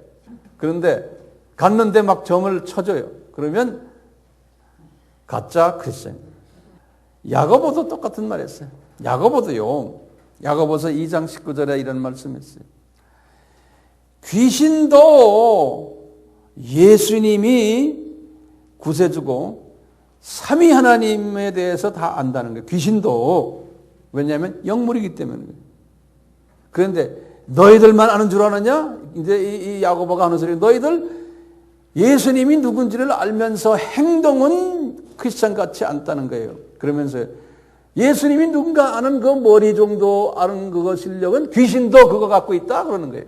그런데 갔는데 막 점을 쳐줘요. 그러면 가짜 크리스천입니다. 야고보도 똑같은 말 했어요. 야고보도요. 야고보서 2장 19절에 이런 말씀했어요. 귀신도 예수님이 구세주고 삼위 하나님에 대해서 다 안다는 거예요. 귀신도. 왜냐하면 영물이기 때문에. 그런데 너희들만 아는 줄 아느냐? 이제 이 야고보가 하는 소리, 너희들 예수님이 누군지를 알면서 행동은 크리스찬 같지 않다는 거예요. 그러면서 예수님이 누군가 아는 그 머리 정도 아는 그거 실력은 귀신도 그거 갖고 있다 그러는 거예요.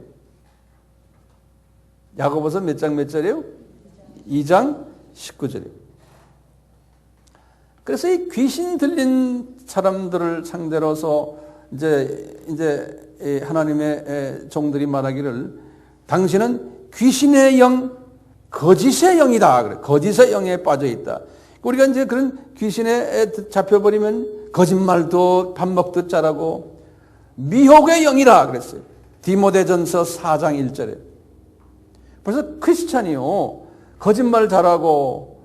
야고보서 몇 장 몇 절이에요? 2장 19절이에요. 그래서 이 귀신 들린 사람들을 상대로서 이제 하나님의 종들이 말하기를 당신은 귀신의 영, 거짓의 영이다. 그래. 거짓의 영에 빠져 있다. 우리가 이제 그런 귀신에 잡혀버리면 거짓말도 밥 먹듯 잘하고 미혹의 영이라 그랬어요. 디모데전서 4장 1절에. 그래서 크리스찬이요. 거짓말 잘하고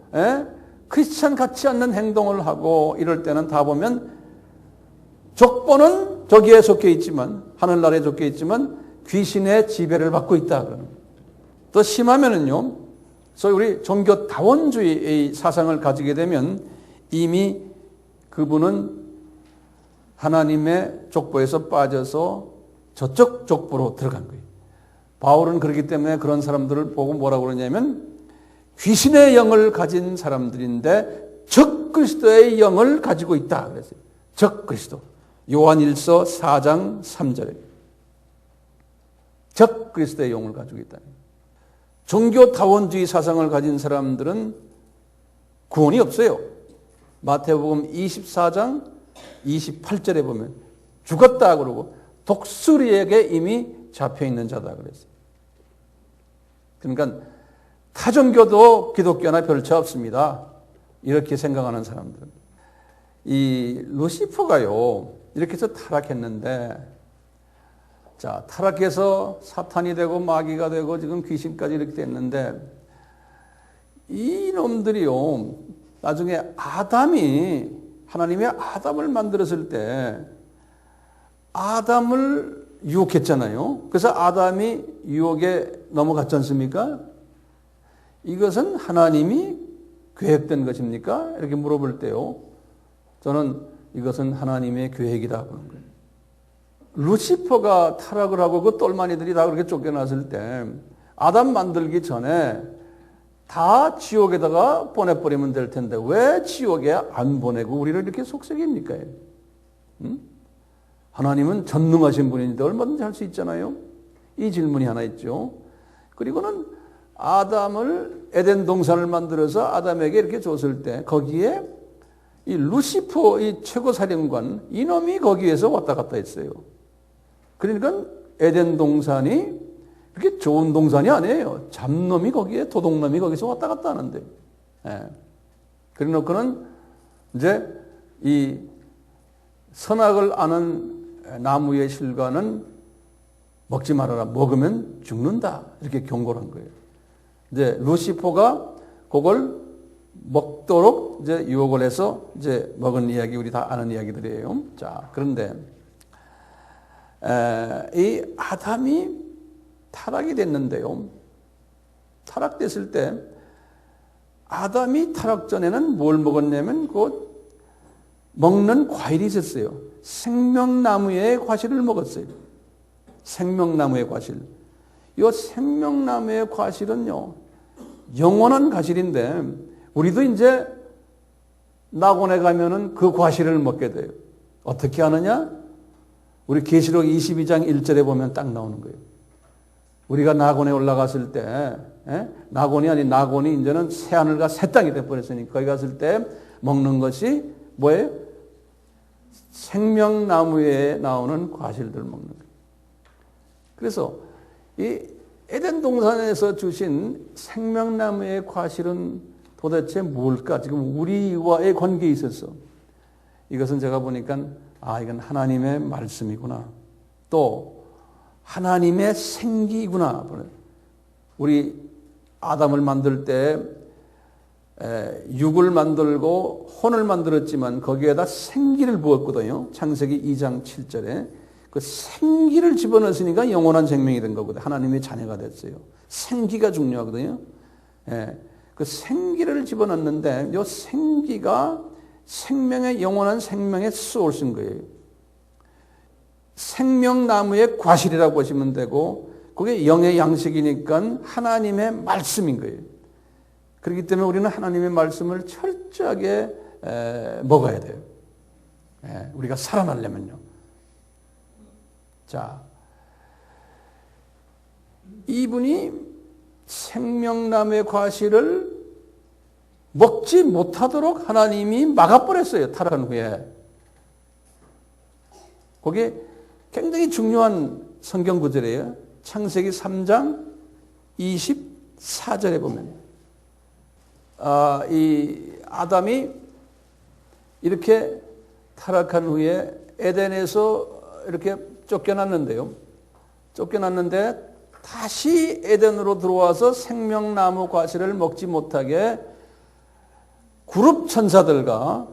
크리스찬 같지 않는 행동을 하고 이럴 때는 다 보면 족보는 저기에 속해 있지만 하늘나라에 속해 있지만 귀신의 지배를 받고 있다. 또 심하면은요. 소위 우리 종교 다원주의 사상을 가지게 되면 이미 그분은 하나님의 족보에서 빠져서 저쪽 족보로 들어간 거예요. 바울은 그렇기 때문에 그런 사람들을 보고 뭐라고 그러냐면 귀신의 영을 가진 사람들인데 적 그리스도의 영을 가지고 있다 그랬어요. 적 그리스도. 요한일서 4장 3절에 적 그리스도의 영을 가지고 있다. 종교 다원주의 사상을 가진 사람들은 구원이 없어요. 마태복음 24장 28절에 보면 죽었다 그러고 독수리에게 이미 잡혀있는 자다 그랬어요. 그러니까 타종교도 기독교나 별 차 없습니다. 이렇게 생각하는 사람들. 이 루시퍼가요. 이렇게 해서 타락했는데 자, 타락해서 사탄이 되고 마귀가 되고 지금 귀신까지 이렇게 됐는데 이 놈들이요. 나중에 아담이 하나님의 아담을 만들었을 때 아담을 유혹했잖아요. 그래서 아담이 유혹에 넘어갔지 않습니까? 이것은 하나님이 계획된 것입니까? 이렇게 물어볼 때요. 저는 이것은 하나님의 계획이다 그런 거예요. 루시퍼가 타락을 하고 그 똘마니들이 다 그렇게 쫓겨났을 때 아담 만들기 전에 다 지옥에다가 보내버리면 될 텐데 왜 지옥에 안 보내고 우리를 이렇게 속삭입니까? 응? 하나님은 전능하신 분인데 얼마든지 할 수 있잖아요. 이 질문이 하나 있죠. 그리고는 아담을 에덴 동산을 만들어서 아담에게 이렇게 줬을 때 거기에 이 루시퍼 이 최고사령관 이놈이 거기에서 왔다 갔다 했어요. 그러니까 에덴 동산이 그렇게 좋은 동산이 아니에요. 잡놈이 거기에 도둑놈이 거기서 왔다 갔다 하는데. 예. 그래 놓고는 이제 이 선악을 아는 나무의 실과는 먹지 말아라. 먹으면 죽는다. 이렇게 경고를 한 거예요. 이제 루시퍼가 그걸 먹도록 이제 유혹을 해서 이제 먹은 이야기 우리 다 아는 이야기들이에요. 자, 그런데 이 아담이 타락이 됐는데요. 타락됐을 때 아담이 타락 전에는 뭘 먹었냐면 그 먹는 과일이 있었어요. 생명나무의 과실을 먹었어요. 생명나무의 과실. 이 생명나무의 과실은요. 영원한 과실인데 우리도 이제 낙원에 가면은 그 과실을 먹게 돼요. 어떻게 하느냐? 우리 계시록 22장 1절에 보면 딱 나오는 거예요. 우리가 낙원에 올라갔을 때 낙원이 아닌 낙원이 이제는 새하늘과 새 땅이 돼버렸으니까 거기 갔을 때 먹는 것이 뭐예요? 생명나무에 나오는 과실들 먹는 거예요. 그래서 이 에덴 동산에서 주신 생명나무의 과실은 도대체 뭘까? 지금 우리와의 관계에 있어서 이것은 제가 보니까 이건 하나님의 말씀이구나. 또 하나님의 생기구나. 우리 아담을 만들 때 육을 만들고 혼을 만들었지만 거기에다 생기를 부었거든요. 창세기 2장 7절에. 그 생기를 집어넣으니까 영원한 생명이 된 거거든요. 하나님의 자녀가 됐어요. 생기가 중요하거든요. 그 생기를 집어넣는데 이 생기가 생명의 영원한 생명의 소스인 거예요. 생명나무의 과실이라고 보시면 되고 그게 영의 양식이니까 하나님의 말씀인 거예요. 그렇기 때문에 우리는 하나님의 말씀을 철저하게 먹어야 돼요. 우리가 살아나려면요. 자, 이분이 생명나무의 과실을 먹지 못하도록 하나님이 막아버렸어요. 타락한 후에. 거기에 굉장히 중요한 성경 구절이에요. 창세기 3장 24절에 보면 이 아담이 이렇게 타락한 후에 에덴에서 이렇게 쫓겨났는데요. 쫓겨났는데 다시 에덴으로 들어와서 생명나무 과실을 먹지 못하게 그룹 천사들과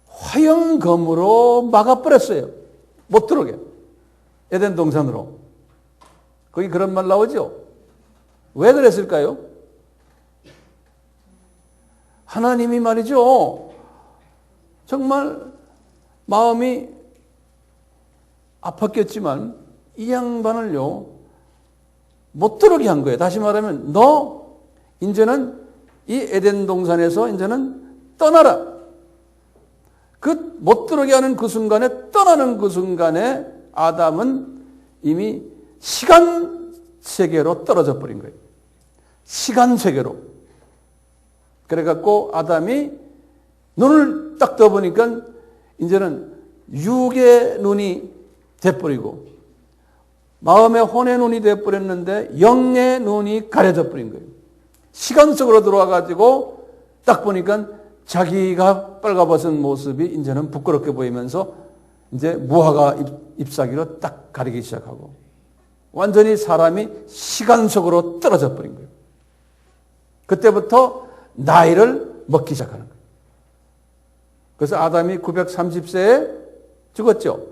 화영검으로 막아버렸어요. 못 들어오게. 에덴 동산으로. 거기 그런 말 나오죠? 왜 그랬을까요? 하나님이 말이죠. 정말 마음이 아팠겠지만 이 양반을요, 못 들어오게 한 거예요. 다시 말하면 너 이제는 이 에덴 동산에서 이제는 떠나라. 그 못 들어오게 하는 그 순간에 떠나는 그 순간에 아담은 이미 시간 세계로 떨어져 버린 거예요. 시간 세계로. 그래갖고 아담이 눈을 딱 떠보니까 이제는 육의 눈이 돼버리고 마음의 혼의 눈이 돼버렸는데 영의 눈이 가려져 버린 거예요. 시간 속으로 들어와가지고 딱 보니까 자기가 빨가벗은 모습이 이제는 부끄럽게 보이면서 이제 무화과 잎사귀로 딱 가리기 시작하고 완전히 사람이 시간 속으로 떨어져 버린 거예요. 그때부터 나이를 먹기 시작하는 거예요. 그래서 아담이 930세에 죽었죠.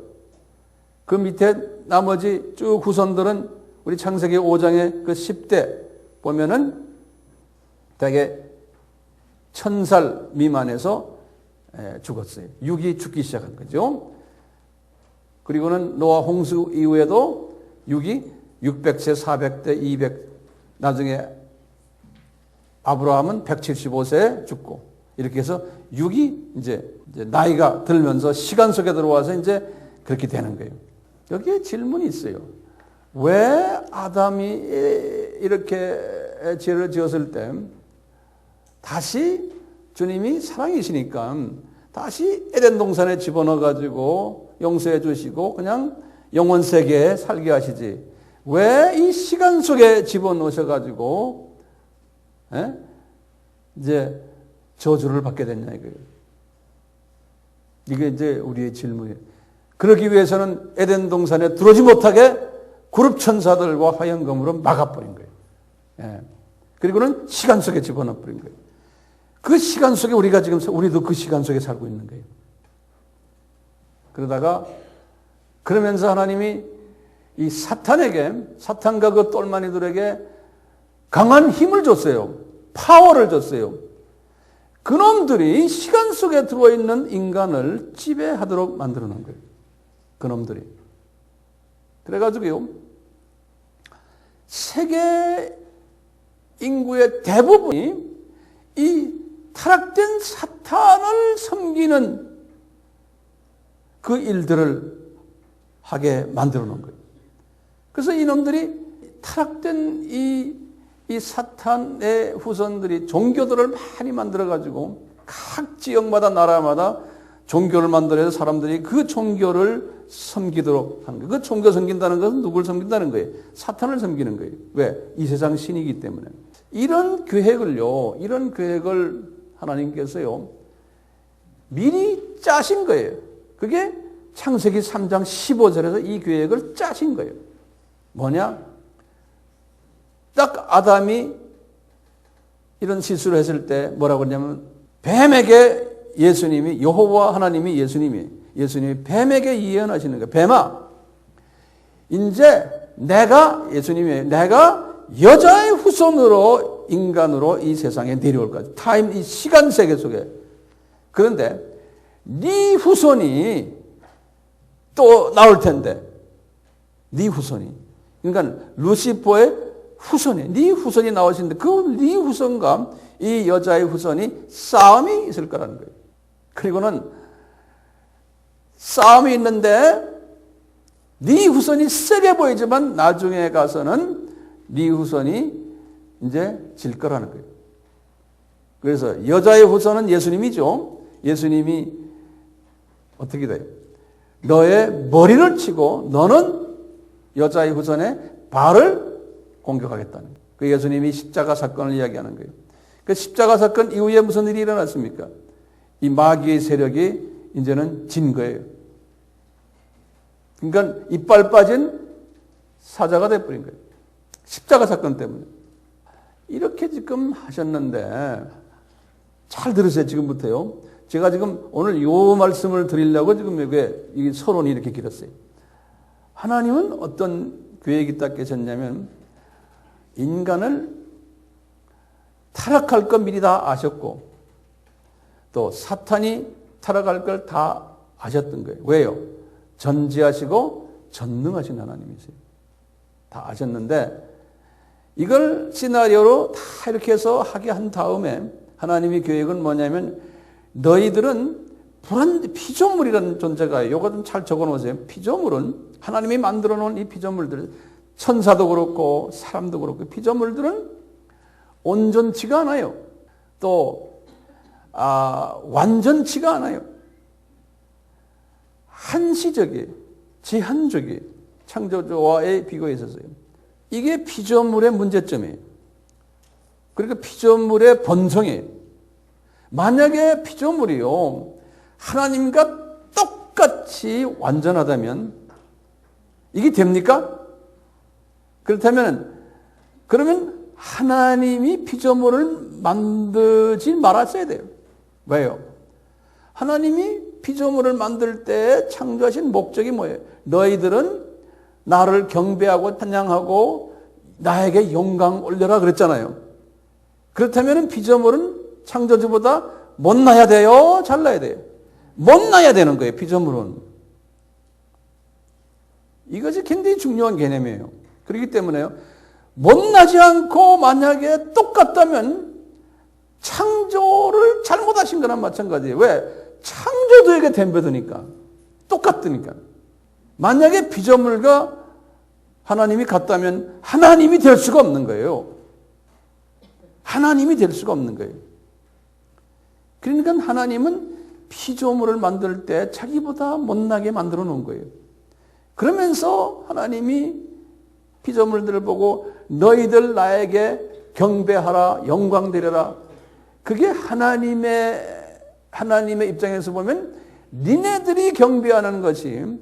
그 밑에 나머지 쭉 후손들은 우리 창세기 5장의 그 10대 보면은 대개 1000살 미만에서 죽었어요. 육이 죽기 시작한 거죠. 그리고는 노아 홍수 이후에도 육이 600세, 400대, 200, 나중에 아브라함은 175세에 죽고 이렇게 해서 육이 이제 나이가 들면서 시간 속에 들어와서 이제 그렇게 되는 거예요. 여기에 질문이 있어요. 왜 아담이 이렇게 죄를 지었을 때 다시 주님이 사랑이시니까 다시 에덴 동산에 집어넣어 가지고 용서해 주시고 그냥 영원 세계에 살게 하시지. 왜 이 시간 속에 집어넣으셔 가지고 이제 저주를 받게 됐냐 이거예요. 이게 이제 우리의 질문이에요. 그러기 위해서는 에덴 동산에 들어오지 못하게 그룹 천사들과 화영검으로 막아버린 거예요. 그리고는 시간 속에 집어넣어버린 거예요. 그 시간 속에 우리도 그 시간 속에 살고 있는 거예요. 그러면서 하나님이 이 사탄과 그 똘마니들에게 강한 힘을 줬어요. 파워를 줬어요. 그놈들이 시간 속에 들어있는 인간을 지배하도록 만들어 놓은 거예요. 그놈들이. 그래가지고요, 세계 인구의 대부분이 이 타락된 사탄을 섬기는 그 일들을 하게 만들어 놓은 거예요. 그래서 이놈들이 타락된 이 사탄의 후손들이 종교들을 많이 만들어가지고 각 지역마다 나라마다 종교를 만들어서 사람들이 그 종교를 섬기도록 하는 거예요. 그 종교 섬긴다는 것은 누굴 섬긴다는 거예요? 사탄을 섬기는 거예요. 왜? 이 세상 신이기 때문에. 이런 계획을 하나님께서요, 미리 짜신 거예요. 그게 창세기 3장 15절에서 이 계획을 짜신 거예요. 뭐냐? 딱 아담이 이런 실수를 했을 때 뭐라고 했냐면 뱀에게 예수님이 여호와 하나님이 예수님이 뱀에게 예언하시는 거예요. 뱀아, 이제 내가 여자의 후손으로 인간으로 이 세상에 내려올 거야. 타임 이 시간 세계 속에. 그런데 네 후손이 또 나올 텐데 네 후손이 그러니까 루시퍼의 후손이 네 후손이 나오시는데 그 네 후손과 이 여자의 후손이 싸움이 있을 거라는 거예요. 그리고는 싸움이 있는데 네 후손이 세게 보이지만 나중에 가서는 네 후손이 이제 질 거라는 거예요. 그래서 여자의 후손은 예수님이죠. 예수님이 어떻게 돼요? 너의 머리를 치고 너는 여자의 후손의 발을 공격하겠다는 거예요. 그 예수님이 십자가 사건을 이야기하는 거예요. 그 십자가 사건 이후에 무슨 일이 일어났습니까? 이 마귀의 세력이 이제는 진 거예요. 그러니까 이빨 빠진 사자가 돼버린 거예요. 십자가 사건 때문에. 이렇게 지금 하셨는데 잘 들으세요. 지금부터요. 제가 지금 오늘 이 말씀을 드리려고 지금 이 서론이 이렇게 길었어요. 하나님은 어떤 계획이 딱 계셨냐면 인간을 타락할 것 미리 다 아셨고 또 사탄이 타락할 걸 다 아셨던 거예요. 왜요? 전지하시고 전능하신 하나님이세요. 다 아셨는데 이걸 시나리오로 다 이렇게 해서 하게 한 다음에 하나님의 계획은 뭐냐면 너희들은 피조물이라는 존재가 이거 좀 잘 적어놓으세요. 피조물은 하나님이 만들어 놓은 이 피조물들 천사도 그렇고 사람도 그렇고 피조물들은 온전치가 않아요. 또 완전치가 않아요. 한시적이에요. 제한적이에요. 창조주와의 비교에 있어서요. 이게 피조물의 문제점이에요. 그러니까 피조물의 본성이에요. 만약에 피조물이요 하나님과 똑같이 완전하다면 이게 됩니까? 그렇다면 그러면 하나님이 피조물을 만들지 말았어야 돼요. 왜요? 하나님이 피조물을 만들 때 창조하신 목적이 뭐예요? 너희들은 나를 경배하고 찬양하고 나에게 영광 올려라 그랬잖아요. 그렇다면 피조물은 창조주보다 못나야 돼요? 잘나야 돼요? 못나야 되는 거예요. 피조물은. 이것이 굉장히 중요한 개념이에요. 그렇기 때문에요. 못나지 않고 만약에 똑같다면 창조를 잘못하신 거나 마찬가지예요. 왜? 창조주에게 덤벼드니까. 똑같으니까. 만약에 피조물과 하나님이 같다면 하나님이 될 수가 없는 거예요. 하나님이 될 수가 없는 거예요. 그러니까 하나님은 피조물을 만들 때 자기보다 못나게 만들어 놓은 거예요. 그러면서 하나님이 피조물들을 보고 너희들 나에게 경배하라, 영광 드려라. 그게 하나님의 입장에서 보면 니네들이 경배하는 것이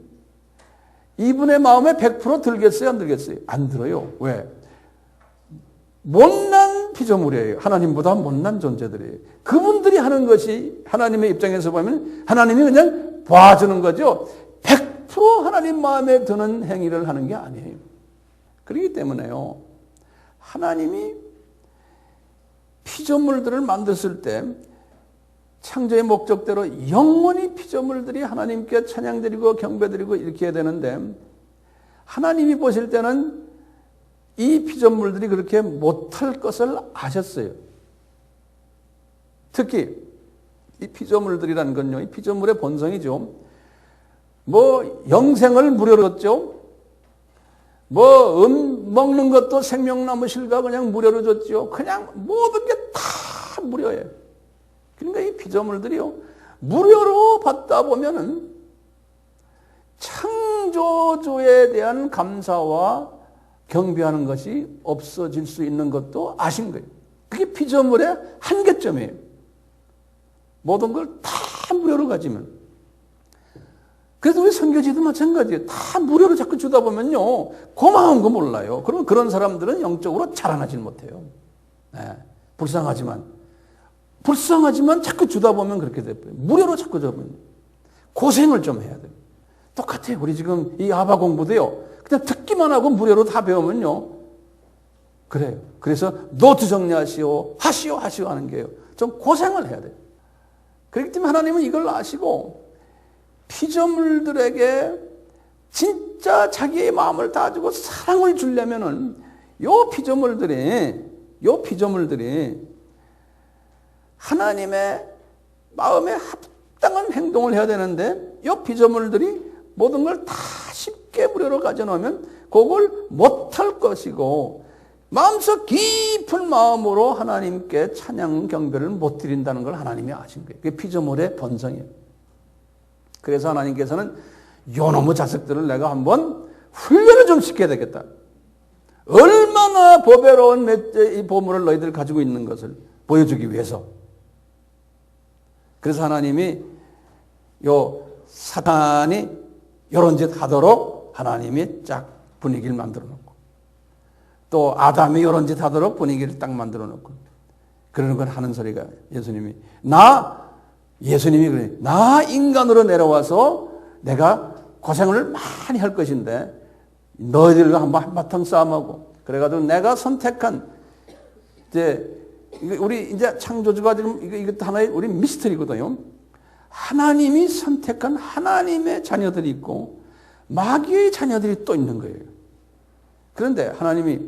이분의 마음에 100% 들겠어요? 안 들겠어요? 안 들어요. 왜? 못난 피조물이에요. 하나님보다 못난 존재들이에요. 그분들이 하는 것이 하나님의 입장에서 보면 하나님이 그냥 봐주는 거죠. 100% 하나님 마음에 드는 행위를 하는 게 아니에요. 그렇기 때문에요. 하나님이 피조물들을 만들었을 때 창조의 목적대로 영원히 피조물들이 하나님께 찬양드리고 경배드리고 이렇게 해야 되는데 하나님이 보실 때는 이 피조물들이 그렇게 못할 것을 아셨어요. 특히 이 피조물들이라는 건요, 이 피조물의 본성이죠. 영생을 무료로 줬죠. 먹는 것도 생명나무 실과 그냥 무료로 줬죠. 그냥 모든 게 다 무료예요. 그러니까 이 피조물들이요, 무료로 받다 보면은 창조주에 대한 감사와 경배하는 것이 없어질 수 있는 것도 아신 거예요. 그게 피조물의 한계점이에요. 모든 걸 다 무료로 가지면. 그래도 우리 선교지도 마찬가지예요. 다 무료로 자꾸 주다 보면요, 고마운 거 몰라요. 그러면 그런 사람들은 영적으로 자라나질 못해요. 네. 불쌍하지만 자꾸 주다 보면 그렇게 돼요. 무료로 자꾸 줘보면 고생을 좀 해야 돼요. 똑같아요. 우리 지금 이 아바 공부도요. 그냥 듣기만 하고 무료로 다 배우면요. 그래요. 그래서 노트 정리하시오, 하시오 하는 게요. 좀 고생을 해야 돼요. 그렇기 때문에 하나님은 이걸 아시고 피조물들에게 진짜 자기의 마음을 다 주고 사랑을 주려면은 요 피조물들이 하나님의 마음에 합당한 행동을 해야 되는데 요 피조물들이 모든 걸 다 쉽게 무료로 가져놓으면 그걸 못할 것이고 마음속 깊은 마음으로 하나님께 찬양 경배를 못 드린다는 걸 하나님이 아신 거예요. 그게 피조물의 본성이에요. 그래서 하나님께서는 요놈의 자식들을 내가 한번 훈련을 좀 시켜야 되겠다. 얼마나 보배로운 이 보물을 너희들 가지고 있는 것을 보여주기 위해서. 그래서 하나님이 요 사탄이 요런 짓 하도록 하나님이 쫙 분위기를 만들어 놓고 또 아담이 요런 짓 하도록 분위기를 딱 만들어 놓고 그러는 걸 하는 소리가 예수님이 그래. 나 인간으로 내려와서 내가 고생을 많이 할 것인데 너희들과 한바탕 싸움하고 그래가지고 내가 선택한 우리 이제 창조주가 지금 이것도 하나의 우리 미스터리거든요. 하나님이 선택한 하나님의 자녀들이 있고 마귀의 자녀들이 또 있는 거예요. 그런데 하나님이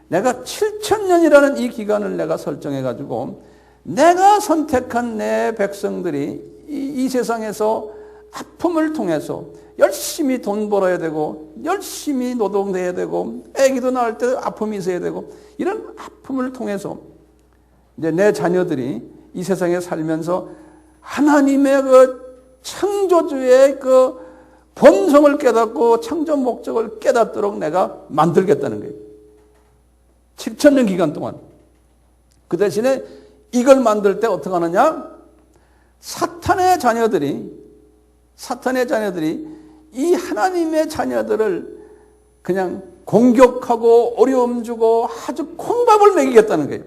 내가 7,000년이라는 이 기간을 내가 설정해가지고 내가 선택한 내 백성들이 이 세상에서 아픔을 통해서 열심히 돈 벌어야 되고 열심히 노동해야 되고 아기도 낳을 때 아픔이 있어야 되고 이런 아픔을 통해서 이제 내 자녀들이 이 세상에 살면서 하나님의 그 창조주의 그 본성을 깨닫고 창조 목적을 깨닫도록 내가 만들겠다는 거예요. 7,000년 기간 동안. 그 대신에 이걸 만들 때 어떻게 하느냐? 사탄의 자녀들이 이 하나님의 자녀들을 그냥 공격하고 어려움 주고 아주 콩밥을 먹이겠다는 거예요.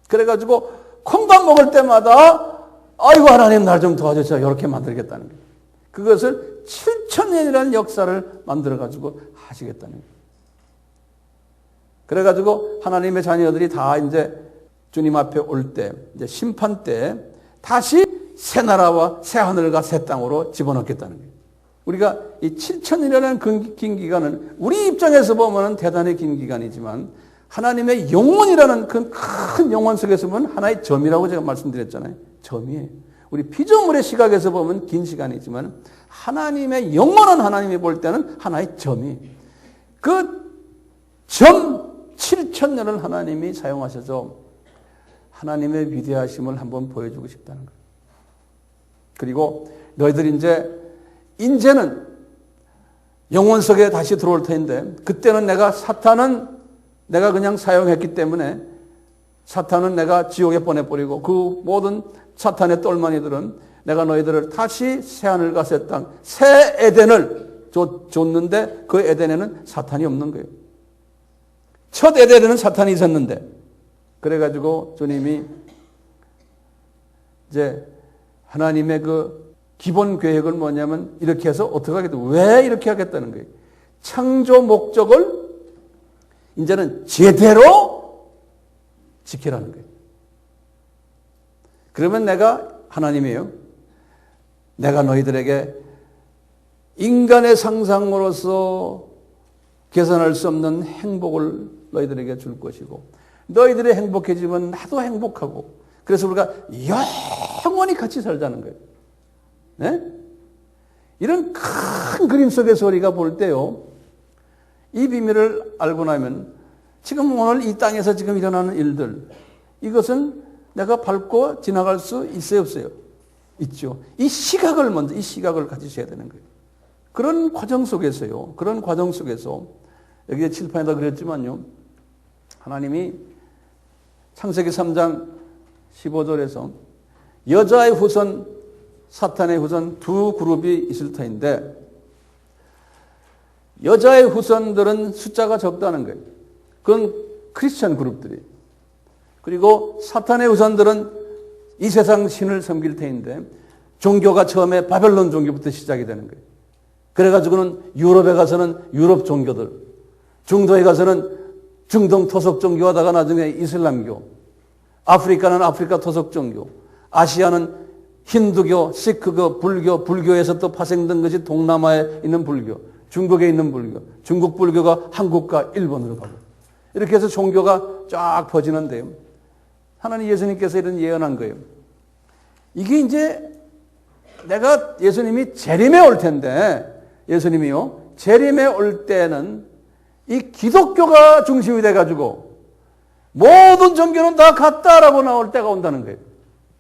그래가지고 콩밥 먹을 때마다 아이고 하나님 날 좀 도와주세요. 이렇게 만들겠다는 거예요. 그것을 7,000년이라는 역사를 만들어가지고 하시겠다는 거예요. 그래가지고 하나님의 자녀들이 다 이제 주님 앞에 올 때, 이제 심판 때 다시 새 나라와 새 하늘과 새 땅으로 집어넣겠다는 거예요. 우리가 이 7,000년이라는 긴 기간은 우리 입장에서 보면 대단히 긴 기간이지만 하나님의 영원이라는 큰 영원 속에서 보면 하나의 점이라고 제가 말씀드렸잖아요. 점이에요. 우리 피조물의 시각에서 보면 긴 시간이지만 하나님의 영원한 하나님이 볼 때는 하나의 점이 그 점 7,000년을 하나님이 사용하셔서 하나님의 위대하심을 한번 보여주고 싶다는 거예요. 그리고 너희들이 이제는 영원 속에 다시 들어올 텐데 그때는 사탄은 내가 그냥 사용했기 때문에 사탄은 내가 지옥에 보내버리고 그 모든 사탄의 똘마니들은 내가 너희들을 다시 새하늘과 새 땅, 새 에덴을 줬는데 그 에덴에는 사탄이 없는 거예요. 첫 에덴에는 사탄이 있었는데 그래가지고 주님이 이제 하나님의 그 기본 계획은 뭐냐면 이렇게 해서 어떻게 하겠다. 왜 이렇게 하겠다는 거예요. 창조 목적을 이제는 제대로 지키라는 거예요. 그러면 내가 하나님이에요. 내가 너희들에게 인간의 상상으로서 계산할 수 없는 행복을 너희들에게 줄 것이고 너희들이 행복해지면 나도 행복하고 그래서 우리가 영원히 같이 살자는 거예요. 네? 이런 큰 그림 속에서 우리가 볼 때요. 이 비밀을 알고 나면 지금 오늘 이 땅에서 지금 일어나는 일들 이것은 내가 밟고 지나갈 수 있어요 없어요? 있죠. 이 시각을 가지셔야 되는 거예요. 그런 과정 속에서요. 그런 과정 속에서 여기에 칠판에다 그랬지만요. 하나님이 창세기 3장 15절에서 여자의 후손, 사탄의 후손 두 그룹이 있을 터인데 여자의 후손들은 숫자가 적다는 거예요. 그건 크리스천 그룹들이. 그리고 사탄의 우상들은 이 세상 신을 섬길 테인데 종교가 처음에 바벨론 종교부터 시작이 되는 거예요. 그래가지고는 유럽에 가서는 유럽 종교들, 중도에 가서는 중동 토속 종교 하다가 나중에 이슬람교, 아프리카는 아프리카 토속 종교, 아시아는 힌두교, 시크교, 불교에서 또 파생된 것이 동남아에 있는 불교, 중국에 있는 불교, 중국 불교가 한국과 일본으로 가고 이렇게 해서 종교가 쫙 퍼지는데요. 하나님 예수님께서 이런 예언한 거예요. 이게 이제 내가 예수님이 재림에 올 텐데 예수님이요. 재림에 올 때는 이 기독교가 중심이 돼가지고 모든 종교는 다 같다라고 나올 때가 온다는 거예요.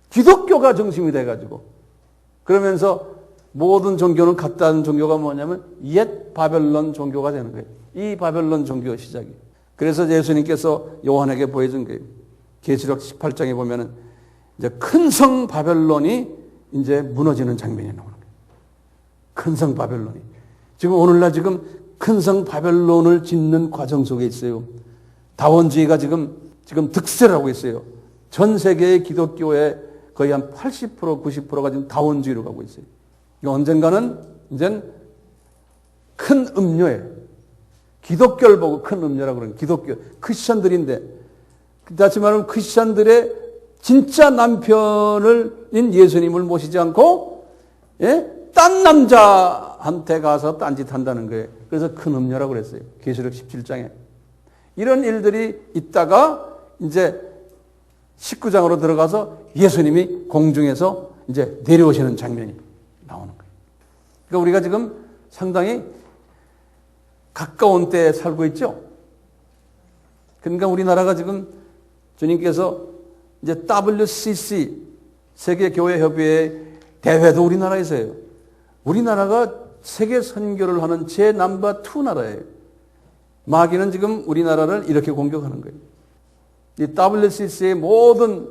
기독교가 중심이 돼가지고 그러면서 모든 종교는 같다는 종교가 뭐냐면 옛 바벨론 종교가 되는 거예요. 이 바벨론 종교 시작이. 그래서 예수님께서 요한에게 보여준 거예요. 계시록 18장에 보면은 이제 큰 성 바벨론이 이제 무너지는 장면이 나오는 거예요. 큰 성 바벨론이. 지금 오늘날 지금 큰 성 바벨론을 짓는 과정 속에 있어요. 다원주의가 지금 득세를 하고 있어요. 전 세계의 기독교의 거의 한 80%, 90%가 지금 다원주의로 가고 있어요. 언젠가는 이제 큰 음료예요. 기독교를 보고 큰 음료라고 그러는 기독교. 크리스천들인데, 다시 말하면 크리스천들의 진짜 남편인 예수님을 모시지 않고, 딴 남자한테 가서 딴짓한다는 거예요. 그래서 큰 음료라고 그랬어요. 계시록 17장에. 이런 일들이 있다가 이제 19장으로 들어가서 예수님이 공중에서 이제 내려오시는 장면이 나오는 거예요. 그러니까 우리가 지금 상당히 가까운 때에 살고 있죠. 그러니까 우리나라가 지금 주님께서 이제 WCC 세계교회협의회 대회도 우리나라에서 해요. 우리나라가 세계 선교를 하는 제 넘버 2 나라예요. 마귀는 지금 우리나라를 이렇게 공격하는 거예요. 이 WCC의 모든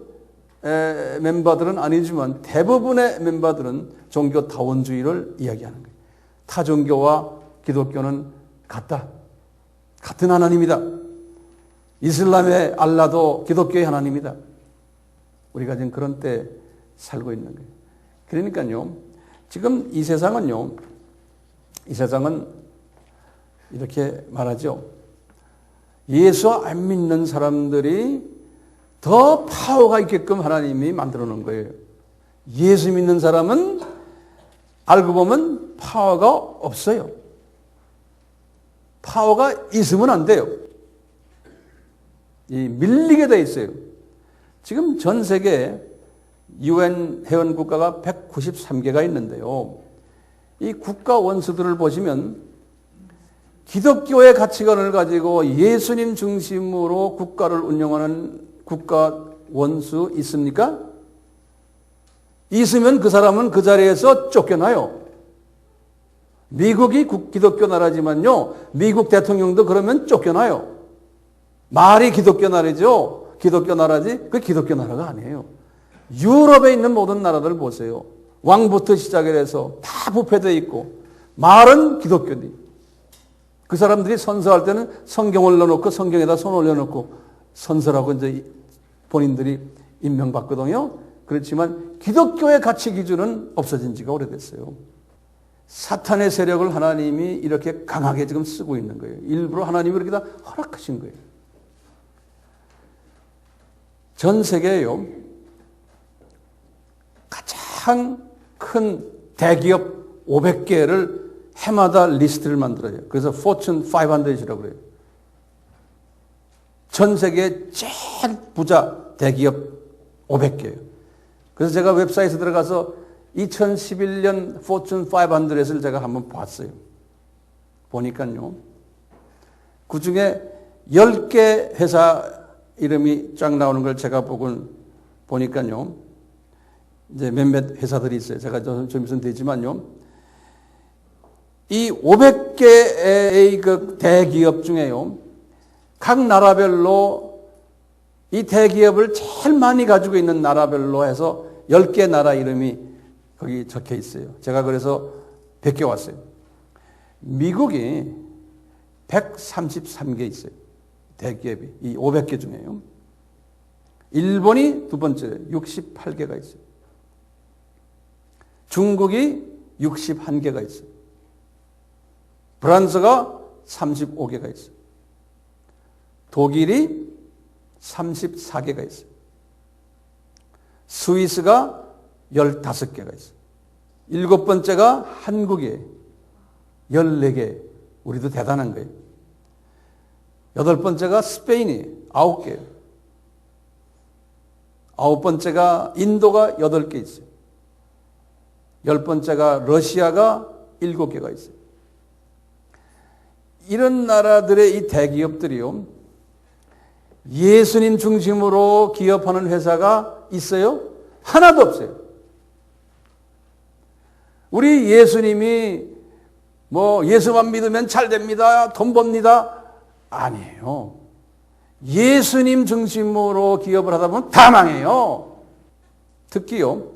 멤버들은 아니지만 대부분의 멤버들은 종교 다원주의를 이야기하는 거예요. 타 종교와 기독교는 같다. 같은 하나님이다. 이슬람의 알라도 기독교의 하나님이다. 우리가 지금 그런 때 살고 있는 거예요. 그러니까요, 지금 이 세상은 이렇게 말하죠. 예수 안 믿는 사람들이 더 파워가 있게끔 하나님이 만들어 놓은 거예요. 예수 믿는 사람은 알고 보면 파워가 없어요. 파워가 있으면 안 돼요. 밀리게 돼 있어요. 지금 전 세계에 UN 회원 국가가 193개가 있는데요. 이 국가 원수들을 보시면 기독교의 가치관을 가지고 예수님 중심으로 국가를 운영하는 국가 원수 있습니까? 있으면 그 사람은 그 자리에서 쫓겨나요. 미국이 기독교 나라지만요, 미국 대통령도 그러면 쫓겨나요. 말이 기독교 나라죠. 기독교 나라지, 그게 기독교 나라가 아니에요. 유럽에 있는 모든 나라들 보세요. 왕부터 시작해서 다 부패되어 있고, 말은 기독교니. 그 사람들이 선서할 때는 성경을 넣어놓고 성경에다 손 올려놓고 선서라고 이제 본인들이 임명받거든요. 그렇지만 기독교의 가치 기준은 없어진 지가 오래됐어요. 사탄의 세력을 하나님이 이렇게 강하게 지금 쓰고 있는 거예요. 일부러 하나님이 이렇게 다 허락하신 거예요. 전 세계에요, 가장 큰 대기업 500개를 해마다 리스트를 만들어요. 그래서 Fortune 500이라고 그래요. 전 세계 제일 부자 대기업 500개예요. 그래서 제가 웹사이트에 들어가서 2011년 Fortune 500을 제가 한번 봤어요. 보니까요, 그 중에 10개 회사 이름이 쫙 나오는 걸 제가 보니까요, 이제 몇몇 회사들이 있어요. 제가 좀 있으면 되지만요, 이 500개의 그 대기업 중에요, 각 나라별로 이 대기업을 제일 많이 가지고 있는 나라별로 해서 10개 나라 이름이 거기 적혀 있어요. 제가 그래서 베껴왔어요. 미국이 133개 있어요. 대기업이. 이 500개 중에요. 일본이 두 번째 68개가 있어요. 중국이 61개가 있어요. 프랑스가 35개가 있어요. 독일이 34개가 있어요. 스위스가 15개가 있어요. 일곱 번째가 한국에 14개. 우리도 대단한 거예요. 여덟 번째가 스페인이 9개. 아홉 번째가 인도가 8개 있어요. 열 번째가 러시아가 7개가 있어요. 이런 나라들의 이 대기업들이요, 예수님 중심으로 기업하는 회사가 있어요? 하나도 없어요. 우리 예수님이 예수만 믿으면 잘 됩니다, 돈 법니다. 아니에요. 예수님 중심으로 기업을 하다 보면 다 망해요. 특히요,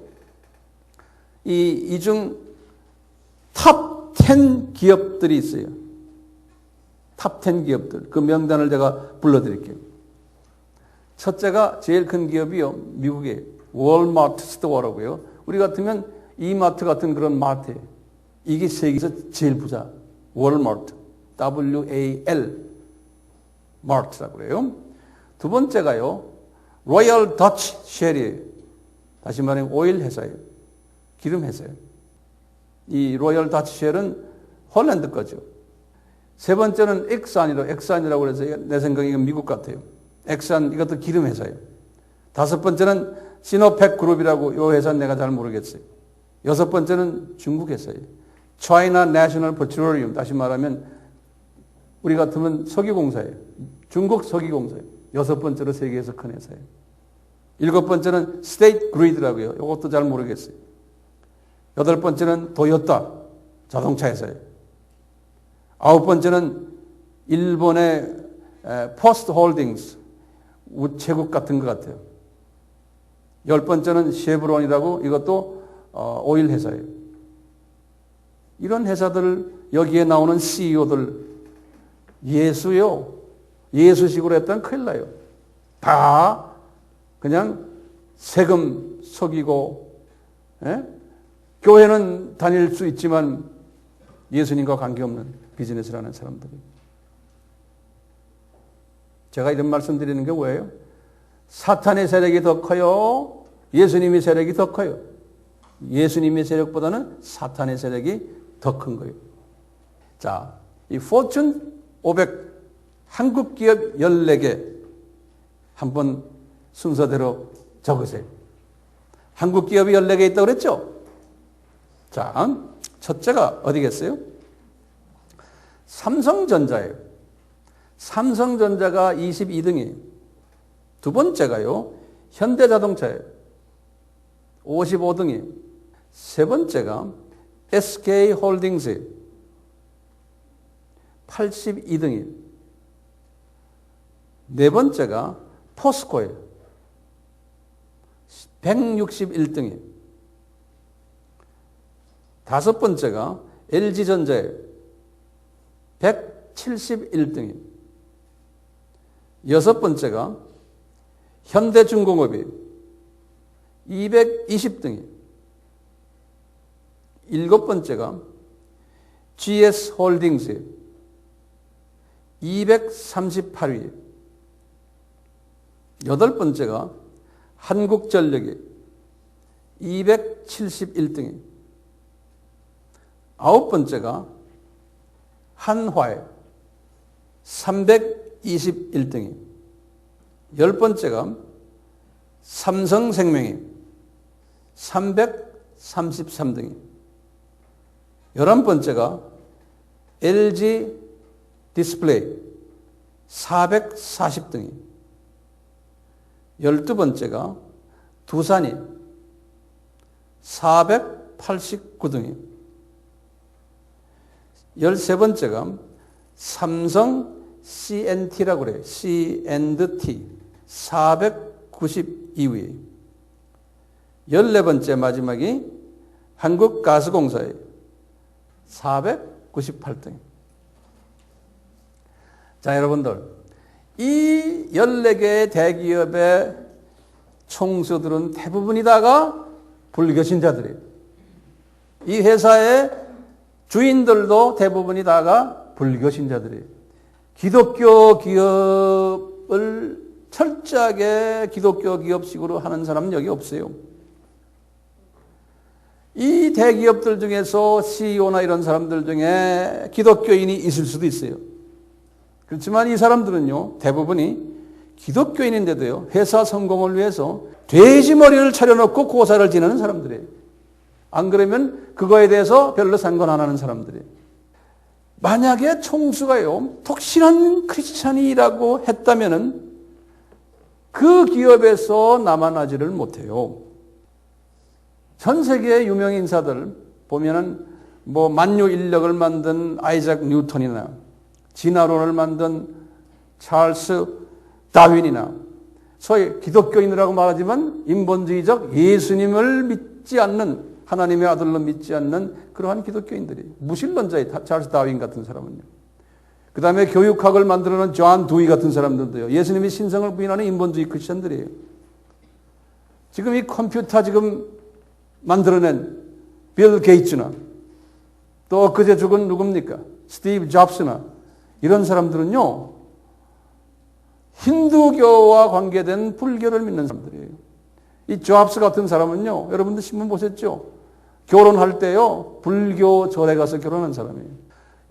이중 탑 10 기업들이 있어요. 탑 10 기업들. 그 명단을 제가 불러드릴게요. 첫째가 제일 큰 기업이요, 미국의 월마트 스토어라고요. 우리 같으면 이마트 같은 그런 마트예요. 이게 세계에서 제일 부자. 월마트. WAL. 마트라고 그래요. 두 번째가요, 로열 더치 쉘이에요. 다시 말하면 오일 회사예요. 기름 회사예요. 이 로열 더치 쉘은 홀란드 거죠. 세 번째는 엑산이라고 해서 내 생각에 이건 미국 같아요. 엑산, 이것도 기름 회사예요. 다섯 번째는 시노팩 그룹이라고, 이 회사는 내가 잘 모르겠어요. 여섯 번째는 중국 회사예요. China National Petroleum, 다시 말하면 우리 같으면 석유공사예요. 중국 석유공사예요. 여섯 번째로 세계에서 큰 회사예요. 일곱 번째는 State Grid라고요. 이것도 잘 모르겠어요. 여덟 번째는 도요타, 자동차 회사예요. 아홉 번째는 일본의 포스트 홀딩스, 우체국 같은 것 같아요. 열 번째는 쉐브론이라고, 이것도 오일 회사예요. 이런 회사들, 여기에 나오는 CEO들, 예수식으로 했다면 큰일 나요. 다 그냥 세금 속이고, 교회는 다닐 수 있지만 예수님과 관계없는 비즈니스를 하는 사람들이. 제가 이런 말씀 드리는 게 뭐예요? 사탄의 세력이 더 커요? 예수님의 세력이 더 커요? 예수님의 세력보다는 사탄의 세력이 더 큰 거예요. 자, 이 포춘 500 한국 기업 14개 한번 순서대로 적으세요. 한국 기업이 14개 있다고 그랬죠? 자, 첫째가 어디겠어요? 삼성전자예요. 삼성전자가 22등이에요. 두 번째가요, 현대자동차예요. 55등이에요. 세 번째가 SK홀딩스예요. 82등이에요. 네 번째가 포스코예요. 161등이에요. 다섯 번째가 LG전자예요. 171등이에요. 여섯 번째가 현대중공업이에요. 220등이에요. 일곱 번째가 GS홀딩스예요. 238위예요. 여덟 번째가 한국전력이에요. 271등이에요. 아홉 번째가 한화예요. 321등이에요. 열 번째가 삼성생명이에요. 333등이에요. 11번째가 LG 디스플레이 440등이에요. 12번째가 두산이 489등이에요. 13번째가 삼성 CNT라고 그래요. C&T 492위에요. 14번째 마지막이 한국가스공사예요. 498등. 자, 여러분들, 이 14개의 대기업의 총수들은 대부분이 다가 불교신자들이에요. 이 회사의 주인들도 대부분이 다가 불교신자들이에요. 기독교 기업을 철저하게 기독교 기업식으로 하는 사람은 여기 없어요. 이 대기업들 중에서 CEO나 이런 사람들 중에 기독교인이 있을 수도 있어요. 그렇지만 이 사람들은요, 대부분이 기독교인인데도요, 회사 성공을 위해서 돼지 머리를 차려놓고 고사를 지내는 사람들이에요. 안 그러면 그거에 대해서 별로 상관 안 하는 사람들이에요. 만약에 총수가요, 독실한 크리스찬이라고 했다면은 그 기업에서 남아나지를 못해요. 전 세계의 유명 인사들 보면은 뭐 만유 인력을 만든 아이작 뉴턴이나 진화론을 만든 찰스 다윈이나 소위 기독교인이라고 말하지만 인본주의적 예수님을 믿지 않는, 하나님의 아들로 믿지 않는 그러한 기독교인들이, 무신론자의 찰스 다윈 같은 사람은요. 그 다음에 교육학을 만들어낸 존 두이 같은 사람들도요, 예수님의 신성을 부인하는 인본주의 크리스천들이에요. 지금 이 컴퓨터 지금 만들어낸 빌 게이츠나 또 그제 죽은 누굽니까? 스티브 잡스나 이런 사람들은요, 힌두교와 관계된 불교를 믿는 사람들이에요. 이 잡스 같은 사람은요, 여러분들 신문 보셨죠? 결혼할 때요, 불교 절에 가서 결혼한 사람이에요.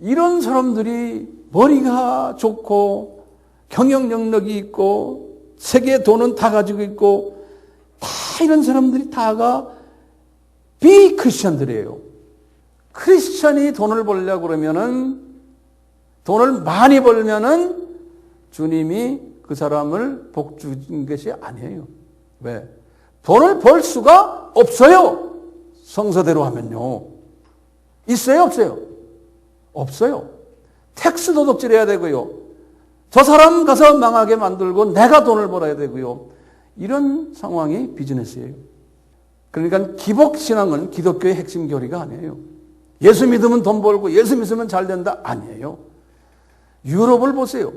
이런 사람들이 머리가 좋고 경영 능력이 있고 세계 돈은 다 가지고 있고 다 이런 사람들이 다가 비크리스천들이에요. 크리스천이 돈을 벌려고 그러면은, 돈을 많이 벌면은 주님이 그 사람을 복 주는 것이 아니에요. 왜? 돈을 벌 수가 없어요. 성서대로 하면요. 있어요, 없어요? 없어요. 텍스 도둑질해야 되고요. 저 사람 가서 망하게 만들고 내가 돈을 벌어야 되고요. 이런 상황이 비즈니스예요. 그러니까 기복신앙은 기독교의 핵심 교리가 아니에요. 예수 믿으면 돈 벌고 예수 믿으면 잘 된다? 아니에요. 유럽을 보세요.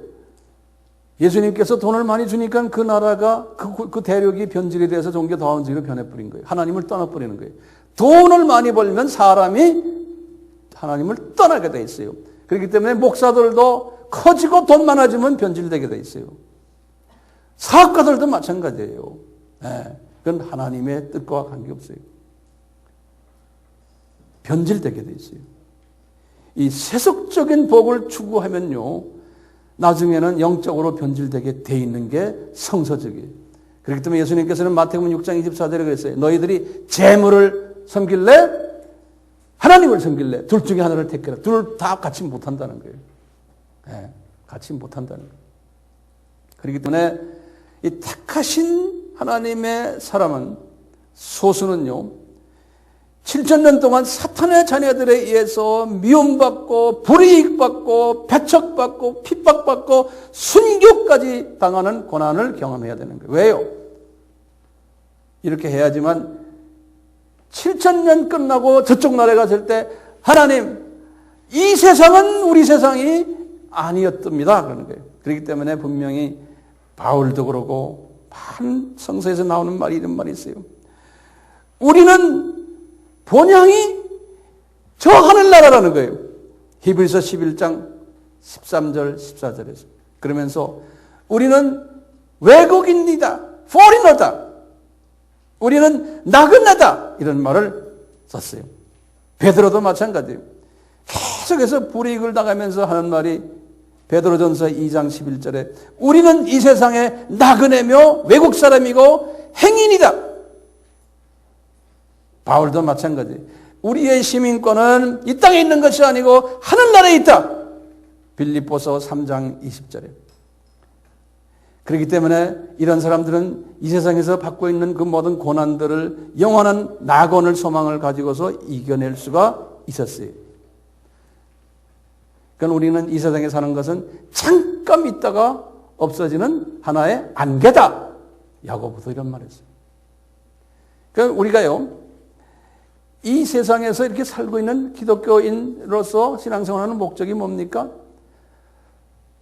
예수님께서 돈을 많이 주니까 그 나라가 그 대륙이 변질이 돼서 종교 다원주의로 변해버린 거예요. 하나님을 떠나버리는 거예요. 돈을 많이 벌면 사람이 하나님을 떠나게 돼 있어요. 그렇기 때문에 목사들도 커지고 돈 많아지면 변질되게 돼 있어요. 사업가들도 마찬가지예요. 네. 그건 하나님의 뜻과 관계없어요. 변질되게 돼 있어요. 이 세속적인 복을 추구하면요, 나중에는 영적으로 변질되게 돼 있는 게 성서적이에요. 그렇기 때문에 예수님께서는 마태복음 6장 24절에 그랬어요. 너희들이 재물을 섬길래? 하나님을 섬길래? 둘 중에 하나를 택해라. 둘 다 같이 못한다는 거예요. 네, 같이 못한다는 거예요. 그렇기 때문에 이 택하신 하나님의 사람은, 소수는요, 7,000년 동안 사탄의 자녀들에 의해서 미움받고 불이익받고 배척받고 핍박받고 순교까지 당하는 고난을 경험해야 되는 거예요. 왜요? 이렇게 해야지만 7,000년 끝나고 저쪽 나라에 갔을 때 하나님, 이 세상은 우리 세상이 아니었답니다. 그러는 거예요. 그렇기 때문에 분명히 바울도 그러고 많은 성서에서 나오는 말이 이런 말이 있어요. 우리는 본향이 저 하늘나라라는 거예요. 히브리서 11장 13절 14절에서. 그러면서 우리는 외국인이다. foreigner다. 우리는 나그네다. 이런 말을 썼어요. 베드로도 마찬가지예요. 계속해서 불이익을 당하면서 하는 말이 베드로전서 2장 11절에 우리는 이 세상에 나그네며 외국 사람이고 행인이다. 바울도 마찬가지. 우리의 시민권은 이 땅에 있는 것이 아니고 하늘나라에 있다. 빌립보서 3장 20절에. 그렇기 때문에 이런 사람들은 이 세상에서 받고 있는 그 모든 고난들을 영원한 낙원을 소망을 가지고서 이겨낼 수가 있었어요. 그러니까 우리는 이 세상에 사는 것은 잠깐 있다가 없어지는 하나의 안개다. 야고보도 이런 말을 했어요. 그러니까 우리가요, 이 세상에서 이렇게 살고 있는 기독교인으로서 신앙생활하는 목적이 뭡니까?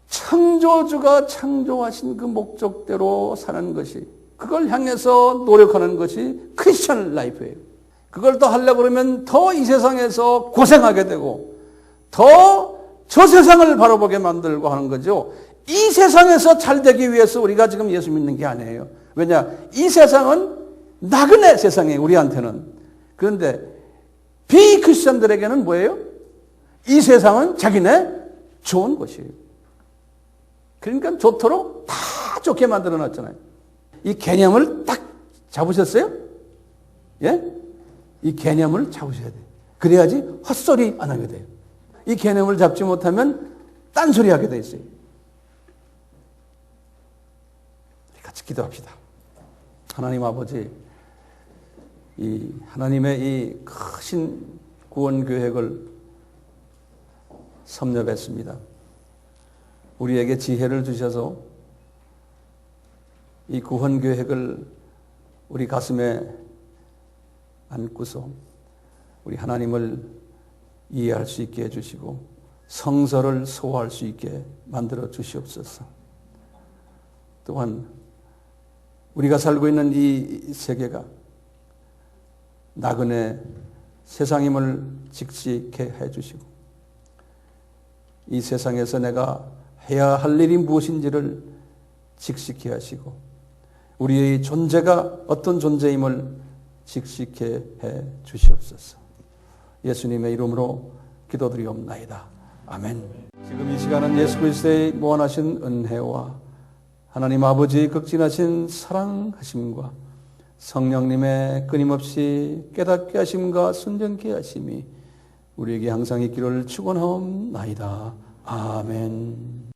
창조주가 창조하신 그 목적대로 사는 것이 그걸 향해서 노력하는 것이 크리스천 라이프예요. 그걸 더 하려고 그러면 더 이 세상에서 고생하게 되고 더 저 세상을 바라보게 만들고 하는 거죠. 이 세상에서 잘 되기 위해서 우리가 지금 예수 믿는 게 아니에요. 왜냐? 이 세상은 나그네 세상이에요, 우리한테는. 그런데 비크리스천들에게는 뭐예요? 이 세상은 자기네 좋은 곳이에요. 그러니까 좋도록 다 좋게 만들어 놨잖아요. 이 개념을 딱 잡으셨어요? 예? 이 개념을 잡으셔야 돼요. 그래야지 헛소리 안 하게 돼요. 이 개념을 잡지 못하면 딴소리 하게 돼 있어요. 같이 기도합시다. 하나님 아버지, 이 하나님의 이 크신 구원 계획을 섭렵했습니다. 우리에게 지혜를 주셔서 이 구원 계획을 우리 가슴에 안고서 우리 하나님을 이해할 수 있게 해주시고 성서를 소화할 수 있게 만들어 주시옵소서. 또한 우리가 살고 있는 이 세계가 나그네 세상임을 직시케 해주시고 이 세상에서 내가 해야 할 일이 무엇인지를 직시케 하시고 우리의 존재가 어떤 존재임을 직시케 해 주시옵소서. 예수님의 이름으로 기도드리옵나이다. 아멘. 지금 이 시간은 예수 그리스도의 무한하신 은혜와 하나님 아버지의 극진하신 사랑하심과 성령님의 끊임없이 깨닫게 하심과 순종케 하심이 우리에게 항상 있기를 축원하옵나이다. 아멘.